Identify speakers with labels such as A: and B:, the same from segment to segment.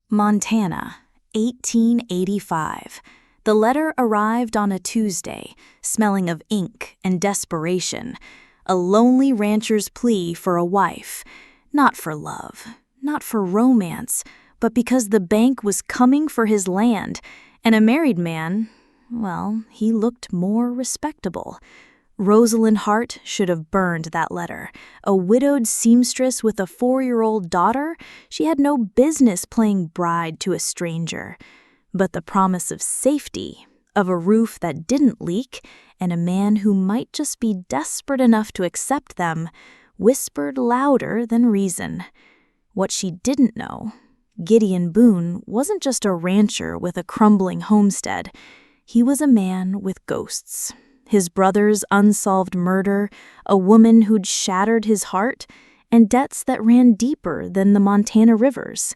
A: Montana, 1885. The letter arrived on a Tuesday, smelling of ink and desperation. A lonely rancher's plea for a wife. Not for love, not for romance, but because the bank was coming for his land, and a married man, well, he looked more respectable. Rosalind Hart should have burned that letter. A widowed seamstress with a 4-year-old daughter, she had no business playing bride to a stranger. But the promise of safety, of a roof that didn't leak, and a man who might just be desperate enough to accept them, whispered louder than reason. What she didn't know, Gideon Boone wasn't just a rancher with a crumbling homestead. He was a man with ghosts. His brother's unsolved murder, a woman who'd shattered his heart, and debts that ran deeper than the Montana rivers.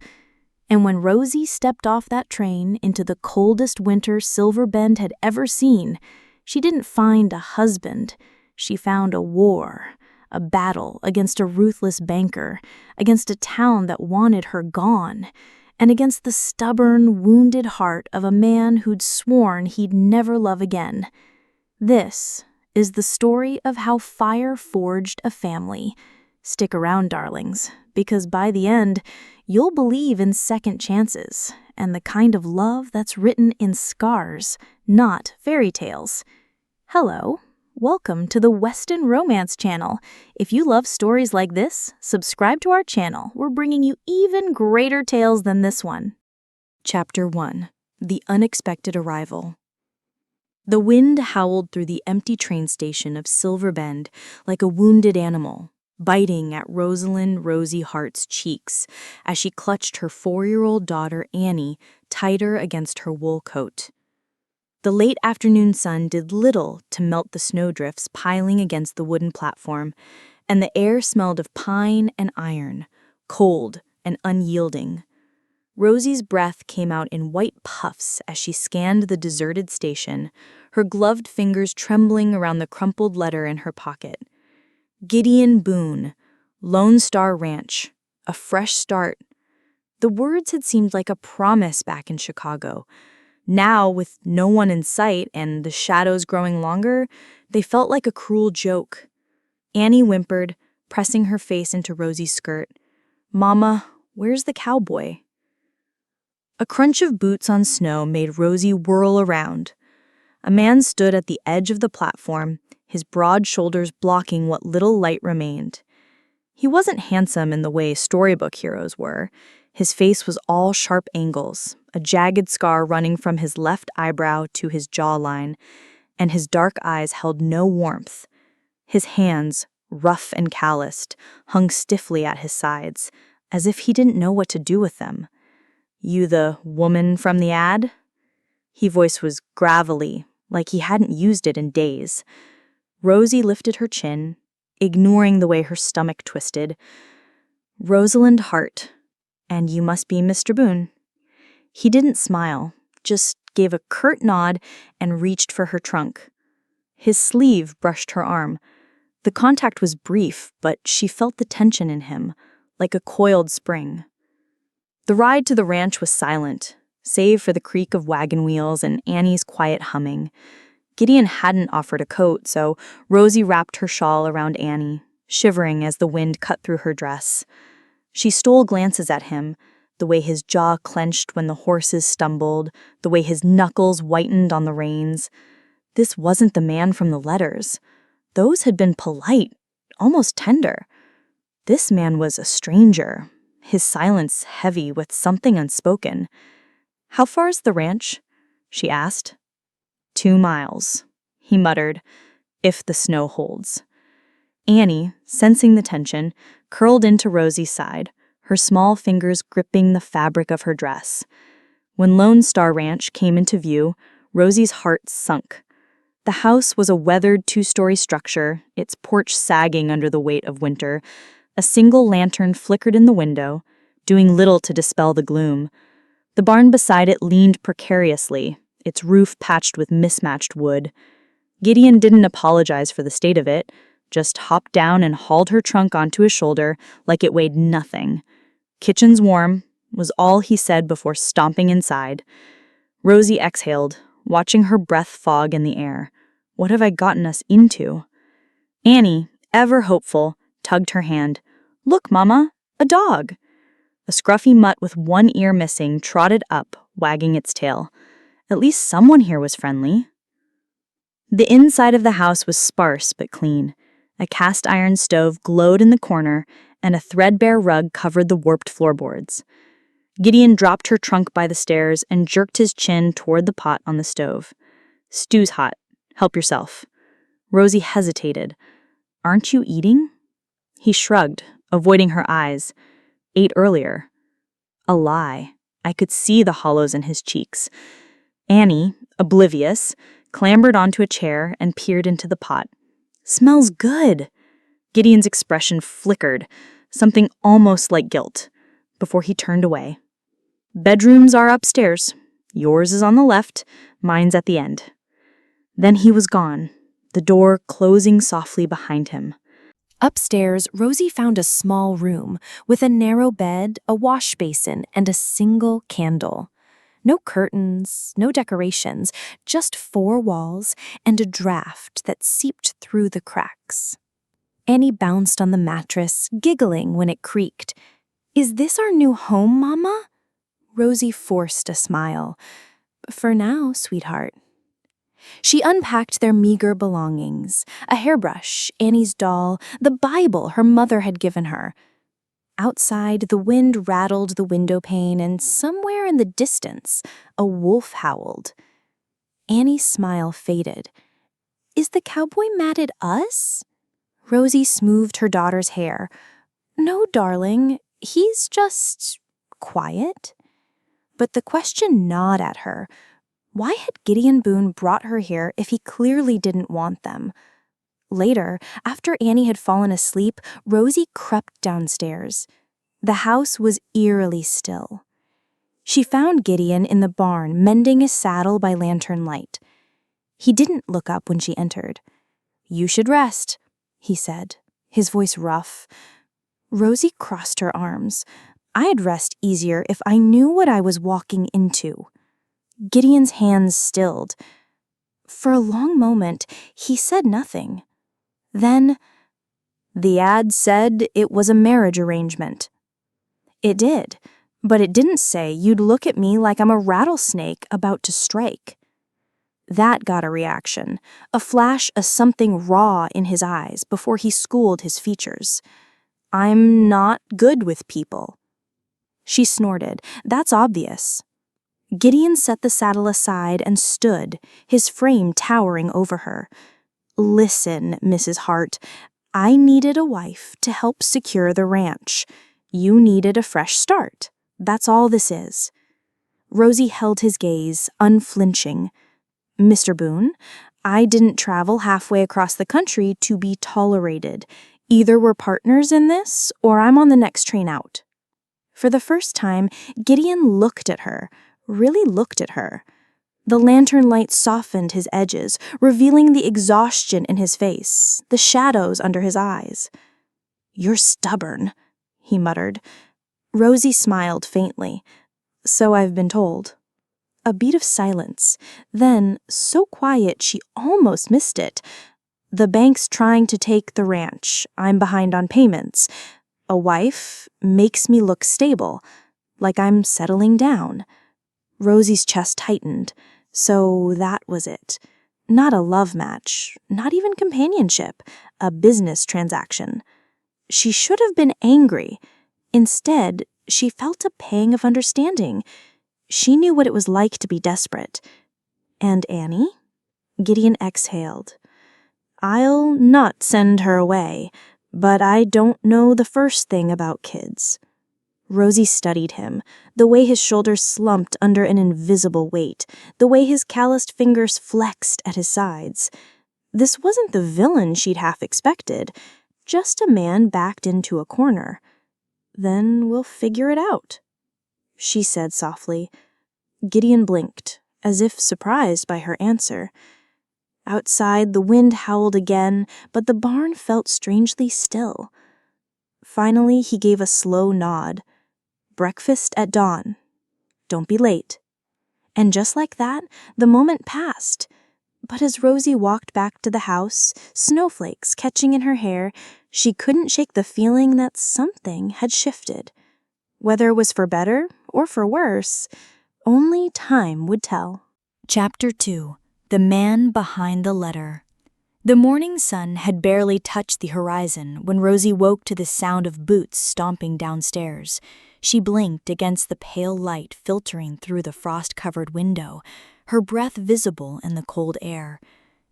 A: And when Rosy stepped off that train into the coldest winter Silver Bend had ever seen, she didn't find a husband. She found a war, a battle against a ruthless banker, against a town that wanted her gone, and against the stubborn, wounded heart of a man who'd sworn he'd never love again. This is the story of how fire forged a family. Stick around, darlings, because by the end, you'll believe in second chances and the kind of love that's written in scars, not fairy tales. Hello, welcome to the Weston Romance Channel. If you love stories like this, subscribe to our channel. We're bringing you even greater tales than this one. Chapter 1. The Unexpected Arrival. The wind howled through the empty train station of Silver Bend like a wounded animal, biting at Rosalind Rosie Hart's cheeks as she clutched her 4-year-old daughter Annie tighter against her wool coat. The late afternoon sun did little to melt the snowdrifts piling against the wooden platform, and the air smelled of pine and iron, cold and unyielding. Rosie's breath came out in white puffs as she scanned the deserted station, her gloved fingers trembling around the crumpled letter in her pocket. Gideon Boone, Lone Star Ranch, a fresh start. The words had seemed like a promise back in Chicago. Now, with no one in sight and the shadows growing longer, they felt like a cruel joke. Annie whimpered, pressing her face into Rosie's skirt. "Mama, where's the cowboy?" A crunch of boots on snow made Rosy whirl around. A man stood at the edge of the platform, his broad shoulders blocking what little light remained. He wasn't handsome in the way storybook heroes were. His face was all sharp angles, a jagged scar running from his left eyebrow to his jawline, and his dark eyes held no warmth. His hands, rough and calloused, hung stiffly at his sides, as if he didn't know what to do with them. "You the woman from the ad?" His voice was gravelly, like he hadn't used it in days. Rosy lifted her chin, ignoring the way her stomach twisted. "Rosalind Hart, and you must be Mr. Boone." He didn't smile, just gave a curt nod and reached for her trunk. His sleeve brushed her arm. The contact was brief, but she felt the tension in him, like a coiled spring. The ride to the ranch was silent, save for the creak of wagon wheels and Annie's quiet humming. Gideon hadn't offered a coat, so Rosy wrapped her shawl around Annie, shivering as the wind cut through her dress. She stole glances at him, the way his jaw clenched when the horses stumbled, the way his knuckles whitened on the reins. This wasn't the man from the letters. Those had been polite, almost tender. This man was a stranger, his silence heavy with something unspoken. "How far is the ranch?" she asked. 2 miles, he muttered, "if the snow holds." Annie, sensing the tension, curled into Rosy's side, her small fingers gripping the fabric of her dress. When Lone Star Ranch came into view, Rosy's heart sunk. The house was a weathered 2-story structure, its porch sagging under the weight of winter. A single lantern flickered in the window, doing little to dispel the gloom. The barn beside it leaned precariously, its roof patched with mismatched wood. Gideon didn't apologize for the state of it, just hopped down and hauled her trunk onto his shoulder like it weighed nothing. "Kitchen's warm.
B: was all he said before stomping inside. Rosy exhaled, watching her breath fog in the air. What have I gotten us into? Annie, ever hopeful, tugged her hand. Look, Mama, a dog. A scruffy mutt with one ear missing trotted up, wagging its tail. At least someone here was friendly. The inside of the house was sparse but clean. A cast iron stove glowed in the corner, and a threadbare rug covered the warped floorboards. Gideon dropped her trunk by the stairs and jerked his chin toward the pot on the stove. Stew's hot. Help yourself. Rosy hesitated. Aren't you eating? He shrugged, avoiding her eyes. Ate earlier. A lie. I could see the hollows in his cheeks. Annie, oblivious, clambered onto a chair and peered into the pot. Smells good. Gideon's expression flickered, something almost like guilt, before he turned away. Bedrooms are upstairs. Yours is on the left, mine's at the end. Then he was gone, the door closing softly behind him.
A: Upstairs, Rosy found a small room with a narrow bed, a wash basin, and a single candle. No curtains, no decorations, just 4 walls and a draft that seeped through the cracks. Annie bounced on the mattress, giggling when it creaked. Is this our new home, Mama? Rosy forced a smile. For now, sweetheart. She unpacked their meager belongings, a hairbrush, Annie's doll, the Bible her mother had given her. Outside, the wind rattled the window pane, and somewhere in the distance, a wolf howled. Annie's smile faded. Is the cowboy mad at us? Rosy smoothed her daughter's hair. No, darling, he's just quiet. But the question gnawed at her. Why had Gideon Boone brought her here if he clearly didn't want them? Later, after Annie had fallen asleep, Rosy crept downstairs. The house was eerily still. She found Gideon in the barn mending his saddle by lantern light. He didn't look up when she entered. You should rest, he said, his voice rough. Rosy crossed her arms. I'd rest easier if I knew what I was walking into. Gideon's hands stilled. For a long moment, he said nothing. Then, the ad said it was a marriage arrangement. It did, but it didn't say you'd look at me like I'm a rattlesnake about to strike. That got a reaction, a flash of something raw in his eyes before he schooled his features. I'm not good with people. She snorted. That's obvious. Gideon set the saddle aside and stood, his frame towering over her. Listen, Mrs. Hart, I needed a wife to help secure the ranch. You needed a fresh start. That's all this is. Rosy held his gaze, unflinching. Mr. Boone, I didn't travel halfway across the country to be tolerated. Either we're partners in this, or I'm on the next train out. For the first time, Gideon looked at her, really looked at her. The lantern light softened his edges, revealing the exhaustion in his face, the shadows under his eyes. You're stubborn, he muttered. Rosy smiled faintly. So I've been told. A beat of silence, then so quiet she almost missed it. The bank's trying to take the ranch. I'm behind on payments. A wife makes me look stable, like I'm settling down. Rosy's chest tightened. So that was it. Not a love match, not even companionship, a business transaction. She should have been angry. Instead, she felt a pang of understanding. She knew what it was like to be desperate. And Annie? Gideon exhaled. I'll not send her away, but I don't know the first thing about kids. Rosy studied him, the way his shoulders slumped under an invisible weight, the way his calloused fingers flexed at his sides. This wasn't the villain she'd half expected, just a man backed into a corner. Then we'll figure it out, she said softly. Gideon blinked, as if surprised by her answer. Outside, the wind howled again, but the barn felt strangely still. Finally, he gave a slow nod. breakfast at dawn. Don't be late." And just like that, the moment passed. But as Rosie walked back to the house, snowflakes catching in her hair, she couldn't shake the feeling that something had shifted. Whether it was for better or for worse, only time would tell. Chapter 2. The Man Behind the Letter. The morning sun had barely touched the horizon when Rosie woke to the sound of boots stomping downstairs. She blinked against the pale light filtering through the frost-covered window, her breath visible in the cold air.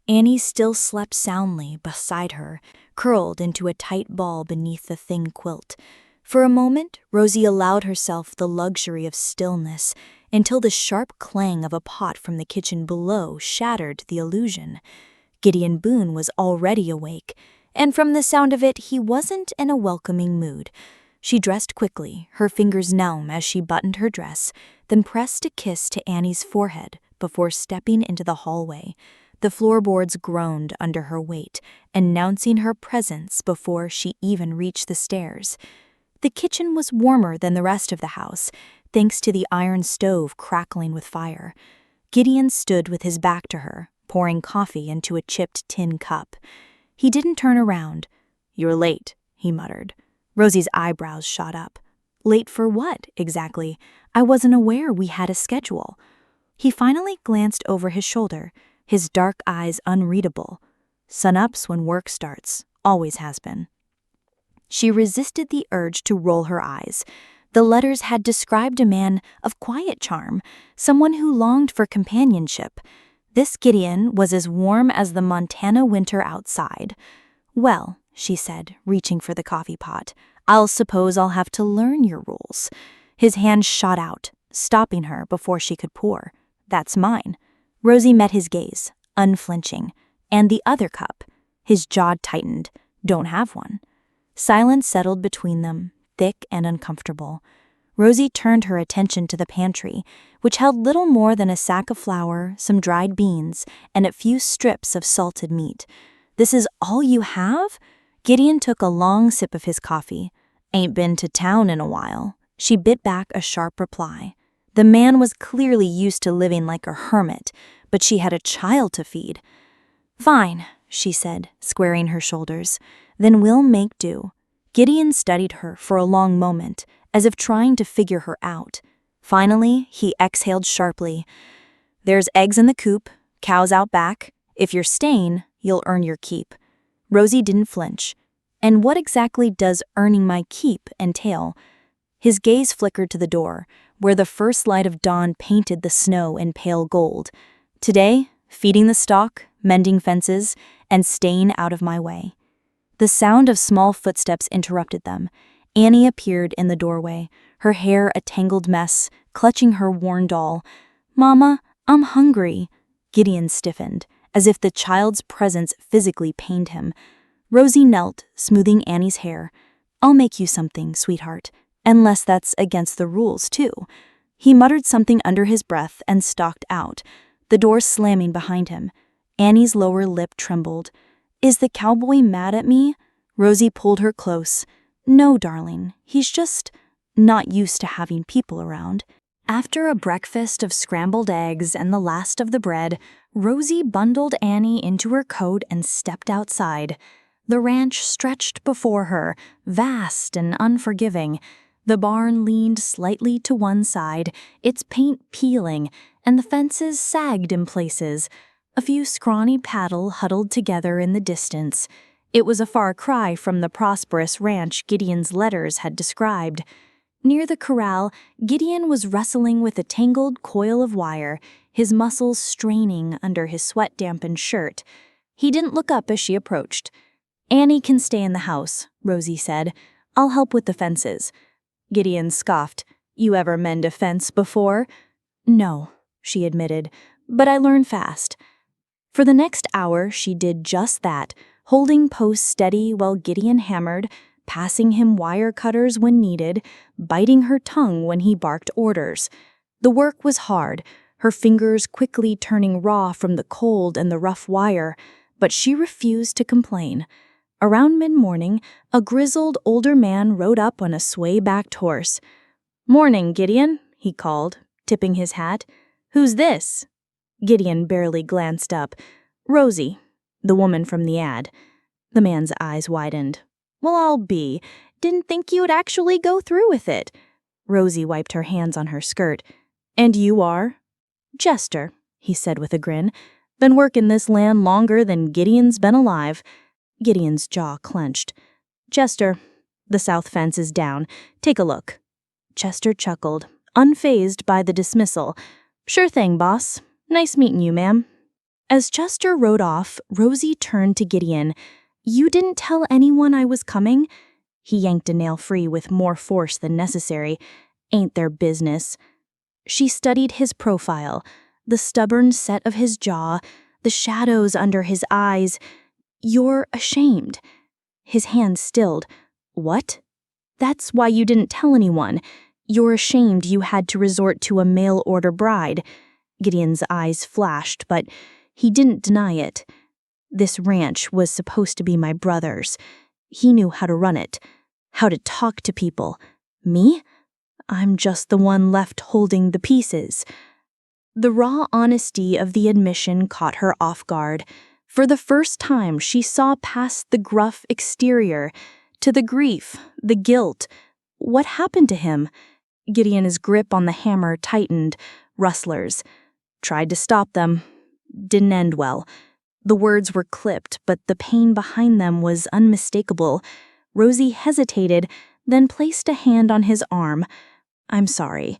A: Annie still slept soundly beside her, curled into a tight ball beneath the thin quilt. For a moment, Rosie allowed herself the luxury of stillness until the sharp clang of a pot from the kitchen below shattered the illusion. Gideon Boone was already awake, and from the sound of it, he wasn't in a welcoming mood. She dressed quickly, her fingers numb as she buttoned her dress, then pressed a kiss to Annie's forehead before stepping into the hallway. The floorboards groaned under her weight, announcing her presence before she even reached the stairs. The kitchen was warmer than the rest of the house, thanks to the iron stove crackling with fire. Gideon stood with his back to her, pouring coffee into a chipped tin cup. He didn't turn around. "You're late," he muttered. Rosie's eyebrows shot up. "Late for what, exactly? I wasn't aware we had a schedule." He finally glanced over his shoulder, his dark eyes unreadable. "Sun-up's when work starts, always has been." She resisted the urge to roll her eyes. The letters had described a man of quiet charm, someone who longed for companionship. This Gideon was as warm as the Montana winter outside. "Well," she said, reaching for the coffee pot, "I'll suppose I'll have to learn your rules." His hand shot out, stopping her before she could pour. "That's mine." Rosie met his gaze, unflinching. "And the other cup?" His jaw tightened. "Don't have one." Silence settled between them, thick and uncomfortable. Rosie turned her attention to the pantry, which held little more than a sack of flour, some dried beans, and a few strips of salted meat. "This is all you have?" Gideon took a long sip of his coffee. "Ain't been to town in a while." She bit back a sharp reply. The man was clearly used to living like a hermit, but she had a child to feed. "Fine," she said, squaring her shoulders. "Then we'll make do." Gideon studied her for a long moment, as if trying to figure her out. Finally, he exhaled sharply. "There's eggs in the coop, cows out back. If you're staying, you'll earn your keep." Rosie didn't flinch. "And what exactly does earning my keep entail?" His gaze flickered to the door, where the first light of dawn painted the snow in pale gold. "Today, feeding the stock, mending fences, and staying out of my way." The sound of small footsteps interrupted them. Annie appeared in the doorway, her hair a tangled mess, clutching her worn doll. "Mama, I'm hungry." Gideon stiffened, as if the child's presence physically pained him. Rosie knelt, smoothing Annie's hair. "I'll make you something, sweetheart, unless that's against the rules, too." He muttered something under his breath and stalked out, the door slamming behind him. Annie's lower lip trembled. "Is the cowboy mad at me?" Rosie pulled her close. "No, darling, he's just not used to having people around." After a breakfast of scrambled eggs and the last of the bread, Rosie bundled Annie into her coat and stepped outside. The ranch stretched before her, vast and unforgiving. The barn leaned slightly to one side, its paint peeling, and the fences sagged in places. A few scrawny cattle huddled together in the distance. It was a far cry from the prosperous ranch Gideon's letters had described. Near the corral, Gideon was wrestling with a tangled coil of wire, his muscles straining under his sweat-dampened shirt. He didn't look up as she approached. "Annie can stay in the house," Rosie said. "I'll help with the fences." Gideon scoffed. "You ever mend a fence before?" "No," she admitted, "but I learn fast." For the next hour, she did just that, holding posts steady while Gideon hammered, passing him wire cutters when needed, biting her tongue when he barked orders. The work was hard, her fingers quickly turning raw from the cold and the rough wire, but she refused to complain. Around mid-morning, a grizzled older man rode up on a sway-backed horse. "Morning, Gideon," he called, tipping his hat. "Who's this?" Gideon barely glanced up. "Rosy, the woman from the ad." The man's eyes widened. "Well, I'll be. Didn't think you'd actually go through with it." Rosy wiped her hands on her skirt. "And you are?" "Jester," he said with a grin. "Been working this land longer than Gideon's been alive." Gideon's jaw clenched. "Chester, the south fence is down. Take a look." Chester chuckled, unfazed by the dismissal. "Sure thing, boss. Nice meeting you, ma'am." As Chester rode off, Rosy turned to Gideon. "You didn't tell anyone I was coming?" He yanked a nail free with more force than necessary. "Ain't their business." She studied his profile, the stubborn set of his jaw, the shadows under his eyes. "You're ashamed." His hand stilled. "What?" "That's why you didn't tell anyone. You're ashamed you had to resort to a mail-order bride." Gideon's eyes flashed, but he didn't deny it. "This ranch was supposed to be my brother's. He knew how to run it, how to talk to people. Me? I'm just the one left holding the pieces." The raw honesty of the admission caught her off guard. For the first time, she saw past the gruff exterior, to the grief, the guilt. What happened to him? Gideon's grip on the hammer tightened. Rustlers. Tried to stop them. Didn't end well. The words were clipped, but the pain behind them was unmistakable. Rosy hesitated, then placed a hand on his arm. "I'm sorry."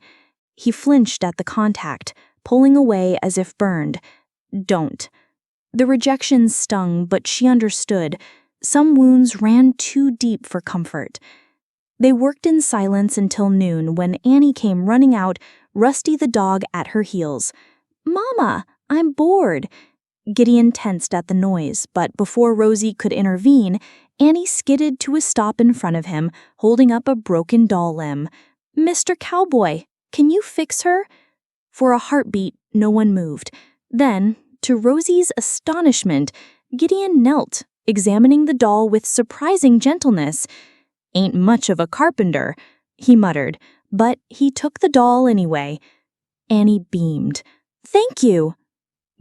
A: He flinched at the contact, pulling away as if burned. "Don't." The rejection stung, but she understood. Some wounds ran too deep for comfort. They worked in silence until noon, when Annie came running out, Rusty the dog at her heels. "Mama, I'm bored." Gideon tensed at the noise, but before Rosy could intervene, Annie skidded to a stop in front of him, holding up a broken doll limb. "Mr. Cowboy, can you fix her?" For a heartbeat, no one moved. Then, to Rosy's astonishment, Gideon knelt, examining the doll with surprising gentleness. "Ain't much of a carpenter," he muttered, but he took the doll anyway. Annie beamed. "Thank you."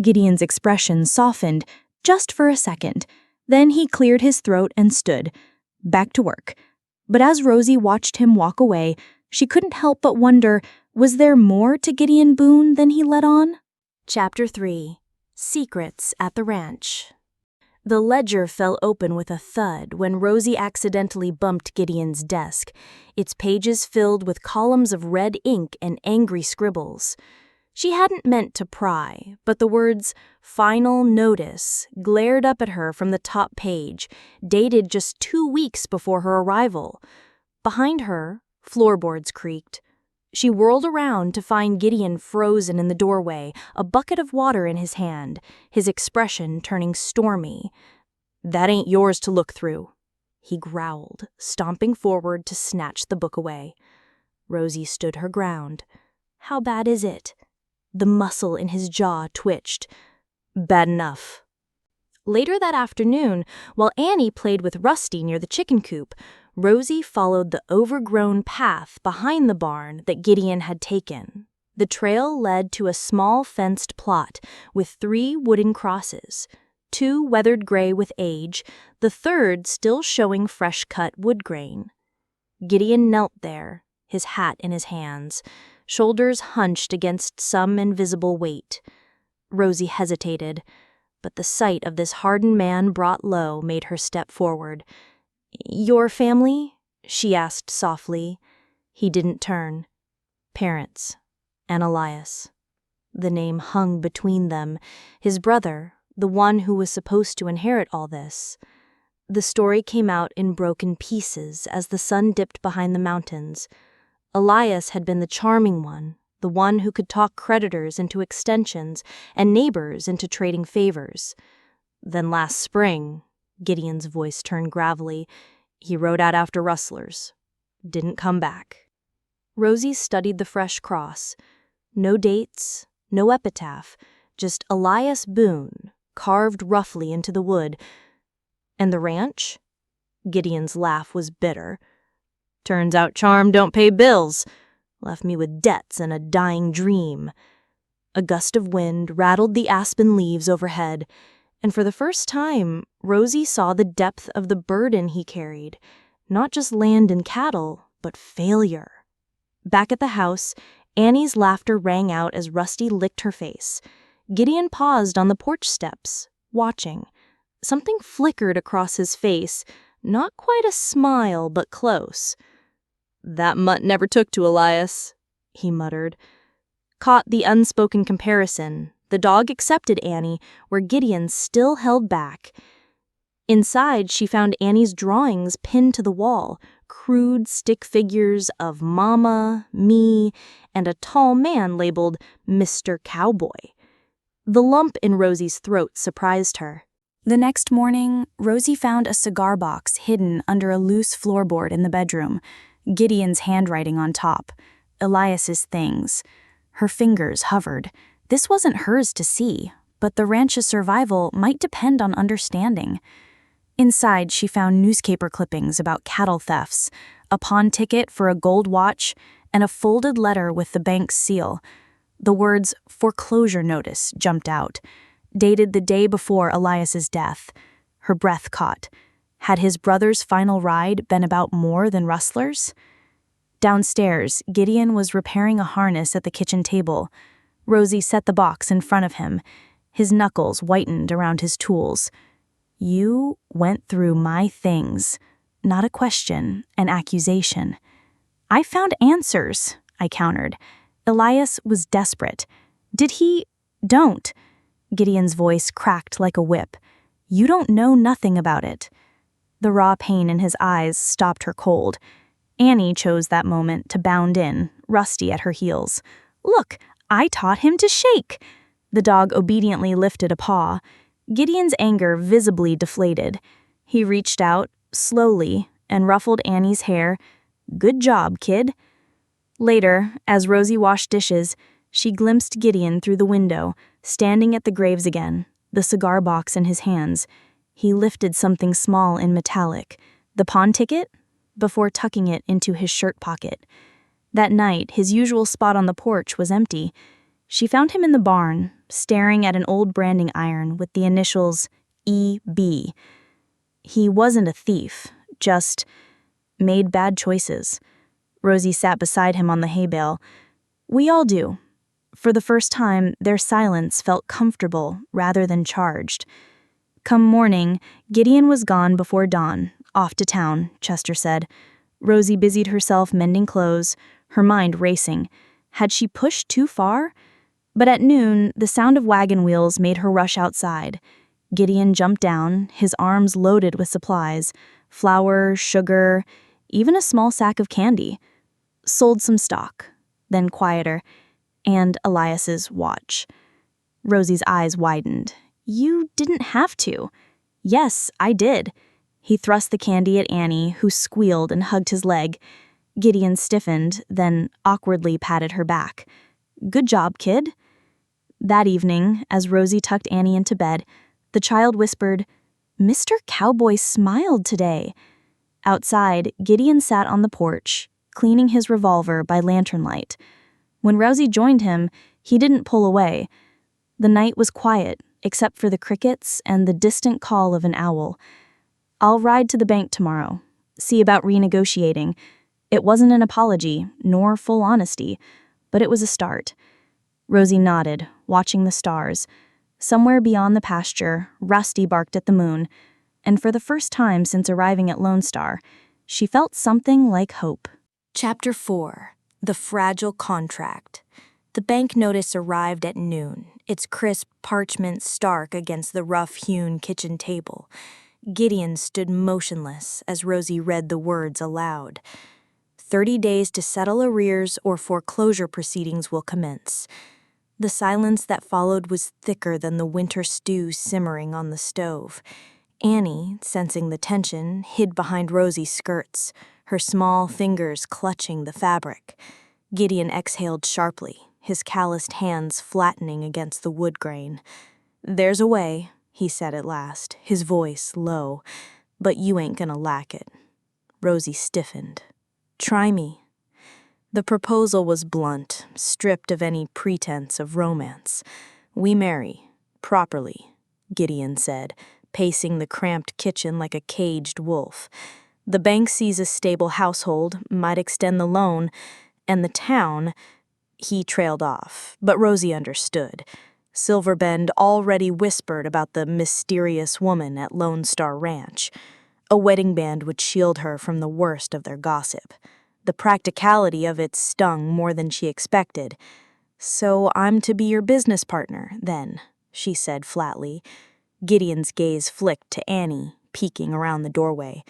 A: Gideon's expression softened, just for a second. Then he cleared his throat and stood, back to work. But as Rosy watched him walk away, she couldn't help but wonder, was there more to Gideon Boone than he let on? Chapter 3. Secrets at the Ranch. The ledger fell open with a thud when Rosy accidentally bumped Gideon's desk, its pages filled with columns of red ink and angry scribbles. She hadn't meant to pry, but the words "Final Notice" glared up at her from the top page, dated just 2 weeks before her arrival. Behind her, floorboards creaked. She whirled around to find Gideon frozen in the doorway, a bucket of water in his hand, his expression turning stormy. "That ain't yours to look through," he growled, stomping forward to snatch the book away. Rosy stood her ground. "How bad is it?" The muscle in his jaw twitched. "Bad enough." Later that afternoon, while Annie played with Rusty near the chicken coop, Rosy followed the overgrown path behind the barn that Gideon had taken. The trail led to a small fenced plot with 3 wooden crosses, 2 weathered gray with age, the third still showing fresh-cut wood grain. Gideon knelt there, his hat in his hands, shoulders hunched against some invisible weight. Rosy hesitated, but the sight of this hardened man brought low made her step forward. "Your family?" she asked softly. He didn't turn. "Parents, and Elias." The name hung between them, his brother, the one who was supposed to inherit all this. The story came out in broken pieces as the sun dipped behind the mountains. Elias had been the charming one, the one who could talk creditors into extensions and neighbors into trading favors. Then last spring, Gideon's voice turned gravelly, he rode out after rustlers. Didn't come back. Rosy studied the fresh cross. No dates, no epitaph, just Elias Boone, carved roughly into the wood. And the ranch? Gideon's laugh was bitter. "Turns out charm don't pay bills." Left me with debts and a dying dream. A gust of wind rattled the aspen leaves overhead, and for the first time, Rosy saw the depth of the burden he carried. Not just land and cattle, but failure. Back at the house, Annie's laughter rang out as Rusty licked her face. Gideon paused on the porch steps, watching. Something flickered across his face, not quite a smile, but close. "That mutt never took to Elias," he muttered. Caught the unspoken comparison, the dog accepted Annie where Gideon still held back. Inside, she found Annie's drawings pinned to the wall, crude stick figures of Mama, me, and a tall man labeled Mr. Cowboy. The lump in Rosy's throat surprised her. The next morning, Rosy found a cigar box hidden under a loose floorboard in the bedroom, Gideon's handwriting on top, Elias's things. Her fingers hovered. This wasn't hers to see, but the ranch's survival might depend on understanding. Inside, she found newspaper clippings about cattle thefts, a pawn ticket for a gold watch, and a folded letter with the bank's seal. The words "foreclosure notice" jumped out, dated the day before Elias's death. Her breath caught. Had his brother's final ride been about more than rustlers? Downstairs, Gideon was repairing a harness at the kitchen table. Rosy set the box in front of him. His knuckles whitened around his tools. "You went through my things." Not a question, an accusation. "I found answers," I countered. Elias was desperate. "Did he—" "Don't." Gideon's voice cracked like a whip. "You don't know nothing about it." The raw pain in his eyes stopped her cold. Annie chose that moment to bound in, Rusty at her heels. "Look, I taught him to shake." The dog obediently lifted a paw. Gideon's anger visibly deflated. He reached out, slowly, and ruffled Annie's hair. "Good job, kid." Later, as Rosy washed dishes, she glimpsed Gideon through the window, standing at the graves again, the cigar box in his hands. He lifted something small and metallic, the pawn ticket, before tucking it into his shirt pocket. That night, his usual spot on the porch was empty. She found him in the barn, staring at an old branding iron with the initials E.B. He wasn't a thief, just made bad choices. Rosy sat beside him on the hay bale. We all do. For the first time, their silence felt comfortable rather than charged. Come morning, Gideon was gone before dawn, off to town, Chester said. Rosy busied herself mending clothes, her mind racing. Had she pushed too far? But at noon, the sound of wagon wheels made her rush outside. Gideon jumped down, his arms loaded with supplies, flour, sugar, even a small sack of candy. Sold some stock, then quieter, and Elias's watch. Rosy's eyes widened. "You didn't have to." "Yes, I did." He thrust the candy at Annie, who squealed and hugged his leg. Gideon stiffened, then awkwardly patted her back. "Good job, kid." That evening, as Rosy tucked Annie into bed, the child whispered, "Mr. Cowboy smiled today." Outside, Gideon sat on the porch, cleaning his revolver by lantern light. When Rosy joined him, he didn't pull away. The night was quiet, except for the crickets and the distant call of an owl. "I'll ride to the bank tomorrow, see about renegotiating." It wasn't an apology, nor full honesty, but it was a start. Rosy nodded, watching the stars. Somewhere beyond the pasture, Rusty barked at the moon, and for the first time since arriving at Lone Star, she felt something like hope. Chapter 4. The Fragile Contract. The bank notice arrived at noon, its crisp parchment stark against the rough-hewn kitchen table. Gideon stood motionless as Rosy read the words aloud. 30 days to settle arrears or foreclosure proceedings will commence. The silence that followed was thicker than the winter stew simmering on the stove. Annie, sensing the tension, hid behind Rosy's skirts, her small fingers clutching the fabric. Gideon exhaled sharply, his calloused hands flattening against the wood grain. "There's a way," he said at last, his voice low, "but you ain't gonna lack it." Rosy stiffened. "Try me." The proposal was blunt, stripped of any pretense of romance. "We marry, properly," Gideon said, pacing the cramped kitchen like a caged wolf. "The bank sees a stable household, might extend the loan, and the town—" He trailed off, but Rosie understood. Silverbend already whispered about the mysterious woman at Lone Star Ranch. A wedding band would shield her from the worst of their gossip. The practicality of it stung more than she expected. "So I'm to be your business partner, then," she said flatly. Gideon's gaze flicked to Annie, peeking around the doorway.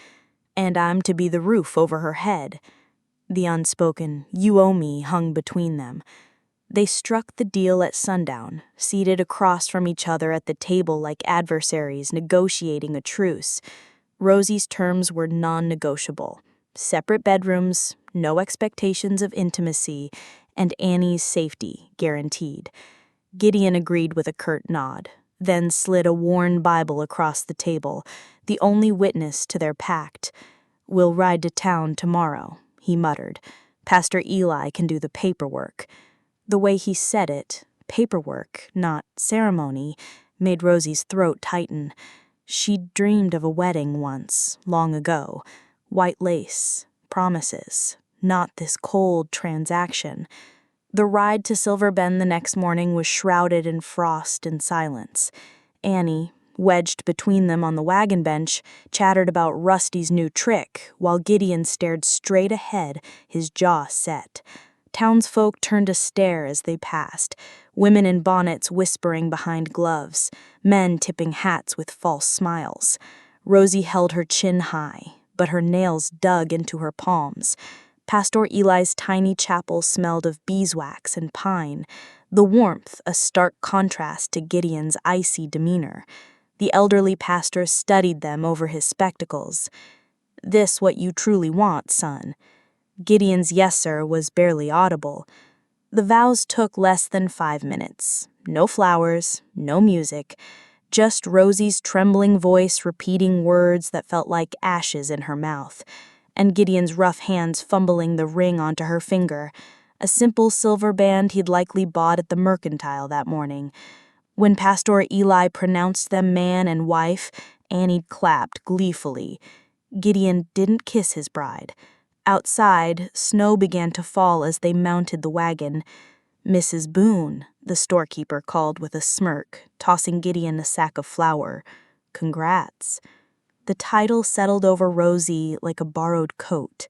A: "And I'm to be the roof over her head." The unspoken "you owe me" hung between them. They struck the deal at sundown, seated across from each other at the table like adversaries negotiating a truce. Rosie's terms were non-negotiable. Separate bedrooms, no expectations of intimacy, and Annie's safety guaranteed. Gideon agreed with a curt nod, then slid a worn Bible across the table, the only witness to their pact. "We'll ride to town tomorrow," he muttered. "Pastor Eli can do the paperwork." The way he said it, paperwork, not ceremony, made Rosie's throat tighten. She'd dreamed of a wedding once, long ago. White lace, promises, not this cold transaction. The ride to Silverbend the next morning was shrouded in frost and silence. Annie, wedged between them on the wagon bench, chattered about Rusty's new trick, while Gideon stared straight ahead, his jaw set. Townsfolk turned to stare as they passed, women in bonnets whispering behind gloves, men tipping hats with false smiles. Rosie held her chin high, but her nails dug into her palms. Pastor Eli's tiny chapel smelled of beeswax and pine, the warmth a stark contrast to Gideon's icy demeanor. The elderly pastor studied them over his spectacles. "This what you truly want, son?" Gideon's "yes, sir" was barely audible. The vows took less than 5 minutes. No flowers, no music, just Rosie's trembling voice repeating words that felt like ashes in her mouth, and Gideon's rough hands fumbling the ring onto her finger, a simple silver band he'd likely bought at the mercantile that morning. When Pastor Eli pronounced them man and wife, Annie clapped gleefully. Gideon didn't kiss his bride. Outside, snow began to fall as they mounted the wagon. "Mrs. Boone," the storekeeper called with a smirk, tossing Gideon a sack of flour. "Congrats." The title settled over Rosie like a borrowed coat,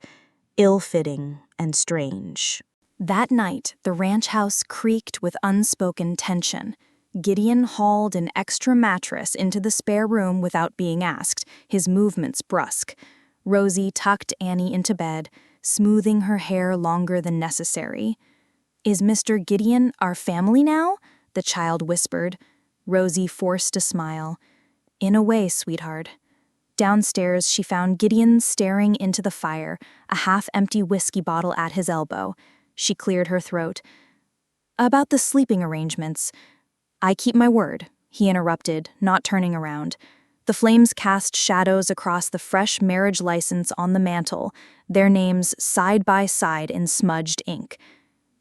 A: ill-fitting and strange. That night, the ranch house creaked with unspoken tension. Gideon hauled an extra mattress into the spare room without being asked, his movements brusque. Rosie tucked Annie into bed, smoothing her hair longer than necessary. "Is Mr. Gideon our family now?" the child whispered. Rosie forced a smile. "In a way, sweetheart." Downstairs, she found Gideon staring into the fire, a half-empty whiskey bottle at his elbow. She cleared her throat. "About the sleeping arrangements." "I keep my word," he interrupted, not turning around. The flames cast shadows across the fresh marriage license on the mantel, their names side by side in smudged ink.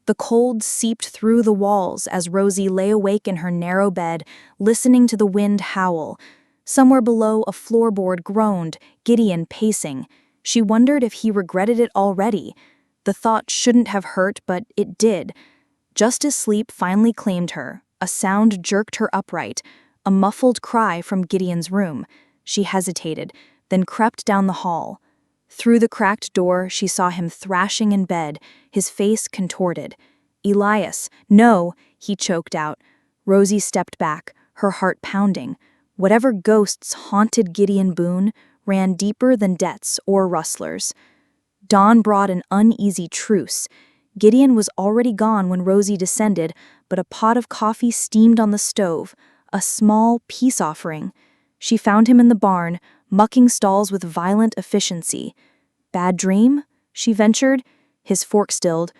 A: The cold seeped through the walls as Rosie lay awake in her narrow bed, listening to the wind howl. Somewhere below, a floorboard groaned, Gideon pacing. She wondered if he regretted it already. The thought shouldn't have hurt, but it did. Just as sleep finally claimed her, a sound jerked her upright, a muffled cry from Gideon's room. She hesitated, then crept down the hall. Through the cracked door, she saw him thrashing in bed, his face contorted. "Elias, no," he choked out. Rosie stepped back, her heart pounding. Whatever ghosts haunted Gideon Boone ran deeper than debts or rustlers. Dawn brought an uneasy truce. Gideon was already gone when Rosie descended, but a pot of coffee steamed on the stove, a small peace offering. She found him in the barn, mucking stalls with violent efficiency. "Bad dream?" she ventured. His fork stilled.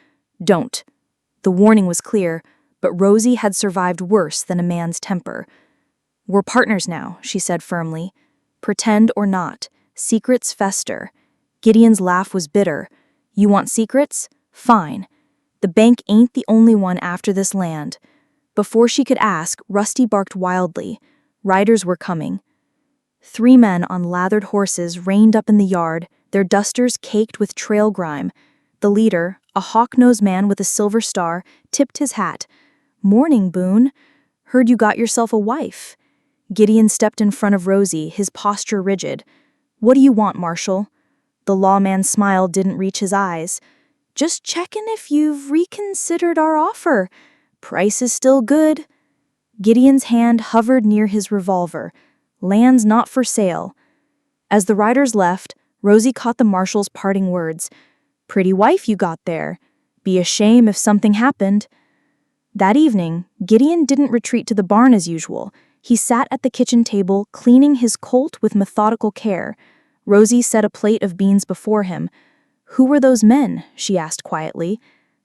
A: "Don't." The warning was clear, but Rosie had survived worse than a man's temper. "We're partners now," she said firmly. "Pretend or not, secrets fester." Gideon's laugh was bitter. "You want secrets? Fine. The bank ain't the only one after this land. Before she could ask, Rusty barked wildly. Riders were coming. 3 men on lathered horses reined up in the yard, their dusters caked with trail grime. The leader, a hawk-nosed man with a silver star, tipped his hat. "Morning, Boone. Heard you got yourself a wife." Gideon stepped in front of Rosy, his posture rigid. "What do you want, Marshal?" The lawman's smile didn't reach his eyes. "Just checkin' if you've reconsidered our offer. Price is still good." Gideon's hand hovered near his revolver. "Land's not for sale." As the riders left, Rosy caught the marshal's parting words. "Pretty wife you got there. Be a shame if something happened." That evening, Gideon didn't retreat to the barn as usual. He sat at the kitchen table, cleaning his colt with methodical care. Rosy set a plate of beans before him. "Who were those men?" she asked quietly.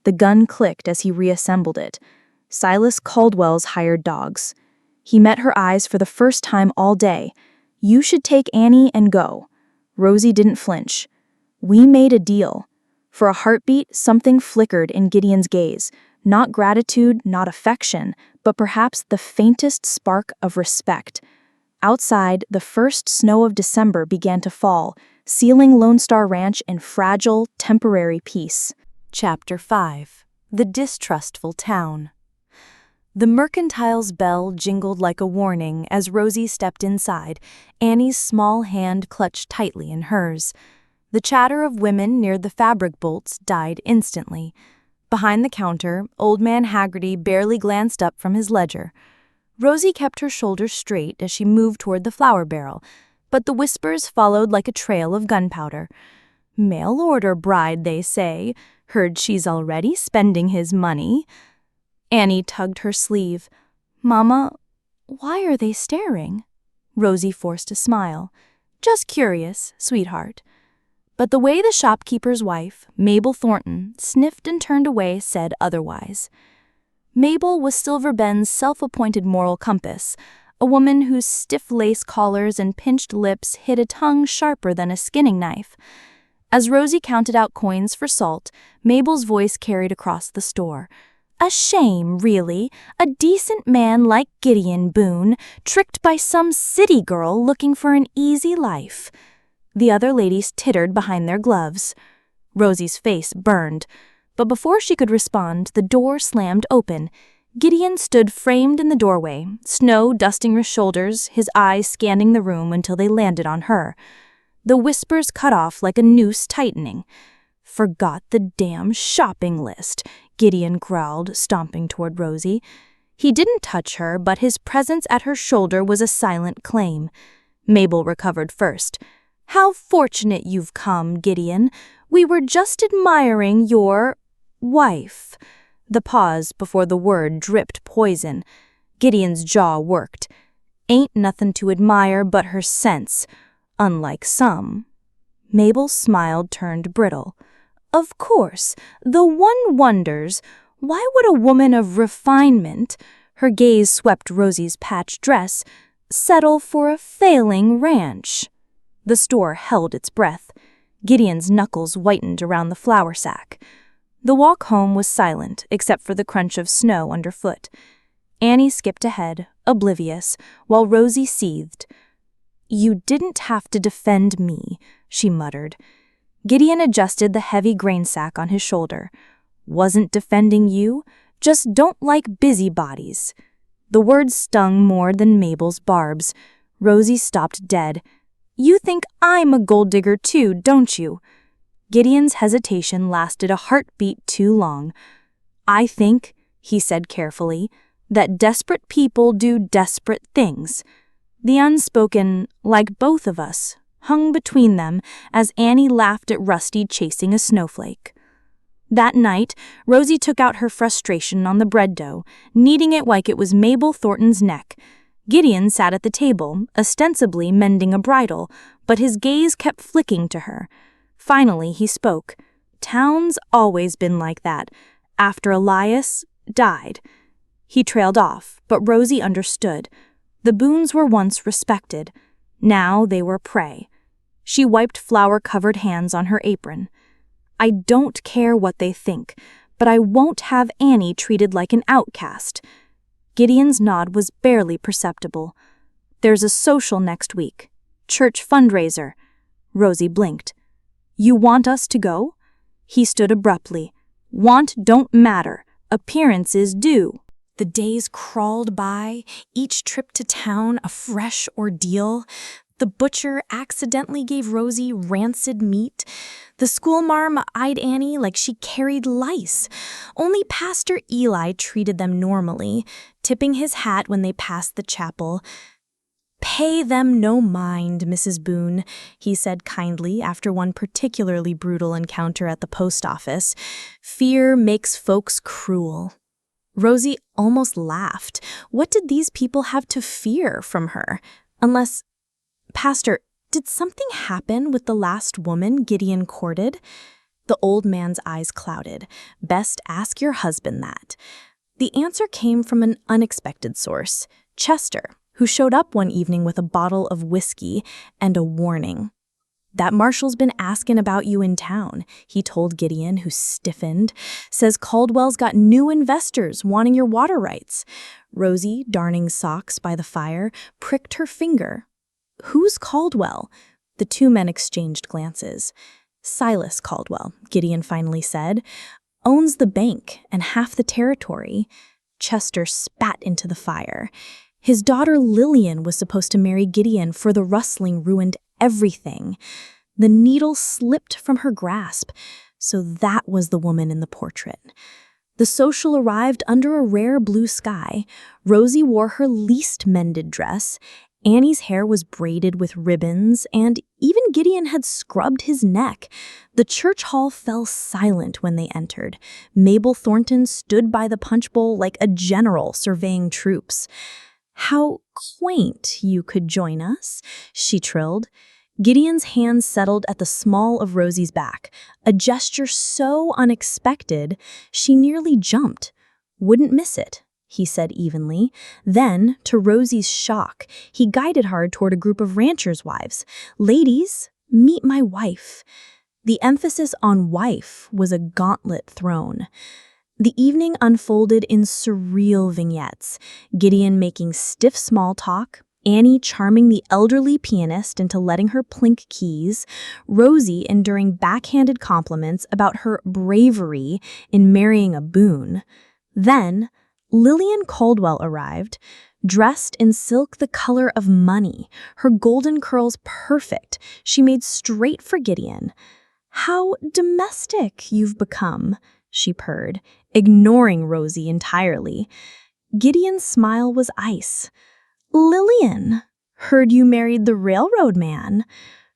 A: The gun clicked as he reassembled it. Silas Caldwell's hired dogs. He met her eyes for the first time all day. "You should take Annie and go." Rosy didn't flinch. "We made a deal." For a heartbeat, something flickered in Gideon's gaze. Not gratitude, not affection, but perhaps the faintest spark of respect. Outside, the first snow of December began to fall, sealing Lone Star Ranch in fragile, temporary peace.
B: Chapter 5. The Distrustful Town. The mercantile's bell jingled like a warning as Rosy stepped inside, Annie's small hand clutched tightly in hers. The chatter of women near the fabric bolts died instantly. Behind the counter, Old Man Haggerty barely glanced up from his ledger. Rosy kept her shoulders straight as she moved toward the flour barrel, but the whispers followed like a trail of gunpowder. "Mail order bride, they say. Heard she's already spending his money." Annie tugged her sleeve. "Mama, why are they staring?" Rosy forced a smile. "Just curious, sweetheart." But the way the shopkeeper's wife, Mabel Thornton, sniffed and turned away said otherwise. Mabel was Silver Ben's self-appointed moral compass, a woman whose stiff lace collars and pinched lips hid a tongue sharper than a skinning knife. As Rosy counted out coins for salt, Mabel's voice carried across the store. "A shame, really. A decent man like Gideon Boone, tricked by some city girl looking for an easy life." The other ladies tittered behind their gloves. Rosy's face burned, but before she could respond, the door slammed open. Gideon stood framed in the doorway, snow dusting her shoulders, his eyes scanning the room until they landed on her. The whispers cut off like a noose tightening. "Forgot the damn shopping list," Gideon growled, stomping toward Rosy. He didn't touch her, but his presence at her shoulder was a silent claim. Mabel recovered first. "How fortunate you've come, Gideon. We were just admiring your wife." The pause before the word dripped poison. Gideon's jaw worked. "Ain't nothing to admire but her sense, unlike some." Mabel's smile turned brittle. "Of course, the one wonders, why would a woman of refinement," her gaze swept Rosy's patched dress, "settle for a failing ranch?" The store held its breath. Gideon's knuckles whitened around the flour sack. The walk home was silent, except for the crunch of snow underfoot. Annie skipped ahead, oblivious, while Rosy seethed. "You didn't have to defend me," she muttered. Gideon adjusted the heavy grain sack on his shoulder. "Wasn't defending you, just don't like busybodies." The words stung more than Mabel's barbs. Rosy stopped dead. "You think I'm a gold digger too, don't you?" Gideon's hesitation lasted a heartbeat too long. "I think," he said carefully, "that desperate people do desperate things." The unspoken, "like both of us," hung between them as Annie laughed at Rusty chasing a snowflake. That night, Rosy took out her frustration on the bread dough, kneading it like it was Mabel Thornton's neck. Gideon sat at the table, ostensibly mending a bridle, but his gaze kept flicking to her. Finally, he spoke. "Town's always been like that, after Elias died." He trailed off, but Rosy understood. The Boones were once respected. Now they were prey. She wiped flour-covered hands on her apron.
A: I don't care what they think, but I won't have Annie treated like an outcast." Gideon's nod was barely perceptible. "There's a social next week. Church fundraiser." Rosy blinked. "You want us to go?" He stood abruptly. "Want don't matter. Appearances do." The days crawled by, each trip to town a fresh ordeal. The butcher accidentally gave Rosy rancid meat. The schoolmarm eyed Annie like she carried lice. Only Pastor Eli treated them normally, tipping his hat when they passed the chapel. "Pay them no mind, Mrs. Boone," he said kindly after one particularly brutal encounter at the post office. "Fear makes folks cruel." Rosy almost laughed. What did these people have to fear from her? Unless, "Pastor, did something happen with the last woman Gideon courted?" The old man's eyes clouded. "Best ask your husband that." The answer came from an unexpected source, Chester, who showed up one evening with a bottle of whiskey and a warning. "That marshal's been asking about you in town," he told Gideon, who stiffened. "Says Caldwell's got new investors wanting your water rights." Rosy, darning socks by the fire, pricked her finger. "Who's Caldwell?" The two men exchanged glances. "Silas Caldwell," Gideon finally said. "Owns the bank and half the territory." Chester spat into the fire. His daughter Lillian was supposed to marry Gideon, for the rustling ruined everything. The needle slipped from her grasp. So that was the woman in the portrait. The social arrived under a rare blue sky. Rosy wore her least mended dress. Annie's hair was braided with ribbons, and even Gideon had scrubbed his neck. The church hall fell silent when they entered. Mabel Thornton stood by the punch bowl like a general surveying troops. "How quaint you could join us," she trilled. Gideon's hand settled at the small of Rosy's back, a gesture so unexpected she nearly jumped. "Wouldn't miss it," he said evenly. Then, to Rosy's shock, he guided her toward a group of ranchers' wives. "Ladies, meet my wife." The emphasis on wife was a gauntlet thrown. The evening unfolded in surreal vignettes, Gideon making stiff small talk, Annie charming the elderly pianist into letting her plink keys, Rosy enduring backhanded compliments about her bravery in marrying a Boone. Then, Lillian Caldwell arrived, dressed in silk the color of money, her golden curls perfect. She made straight for Gideon. "How domestic you've become," she purred, ignoring Rosy entirely. Gideon's smile was ice. "Lillian, heard you married the railroad man."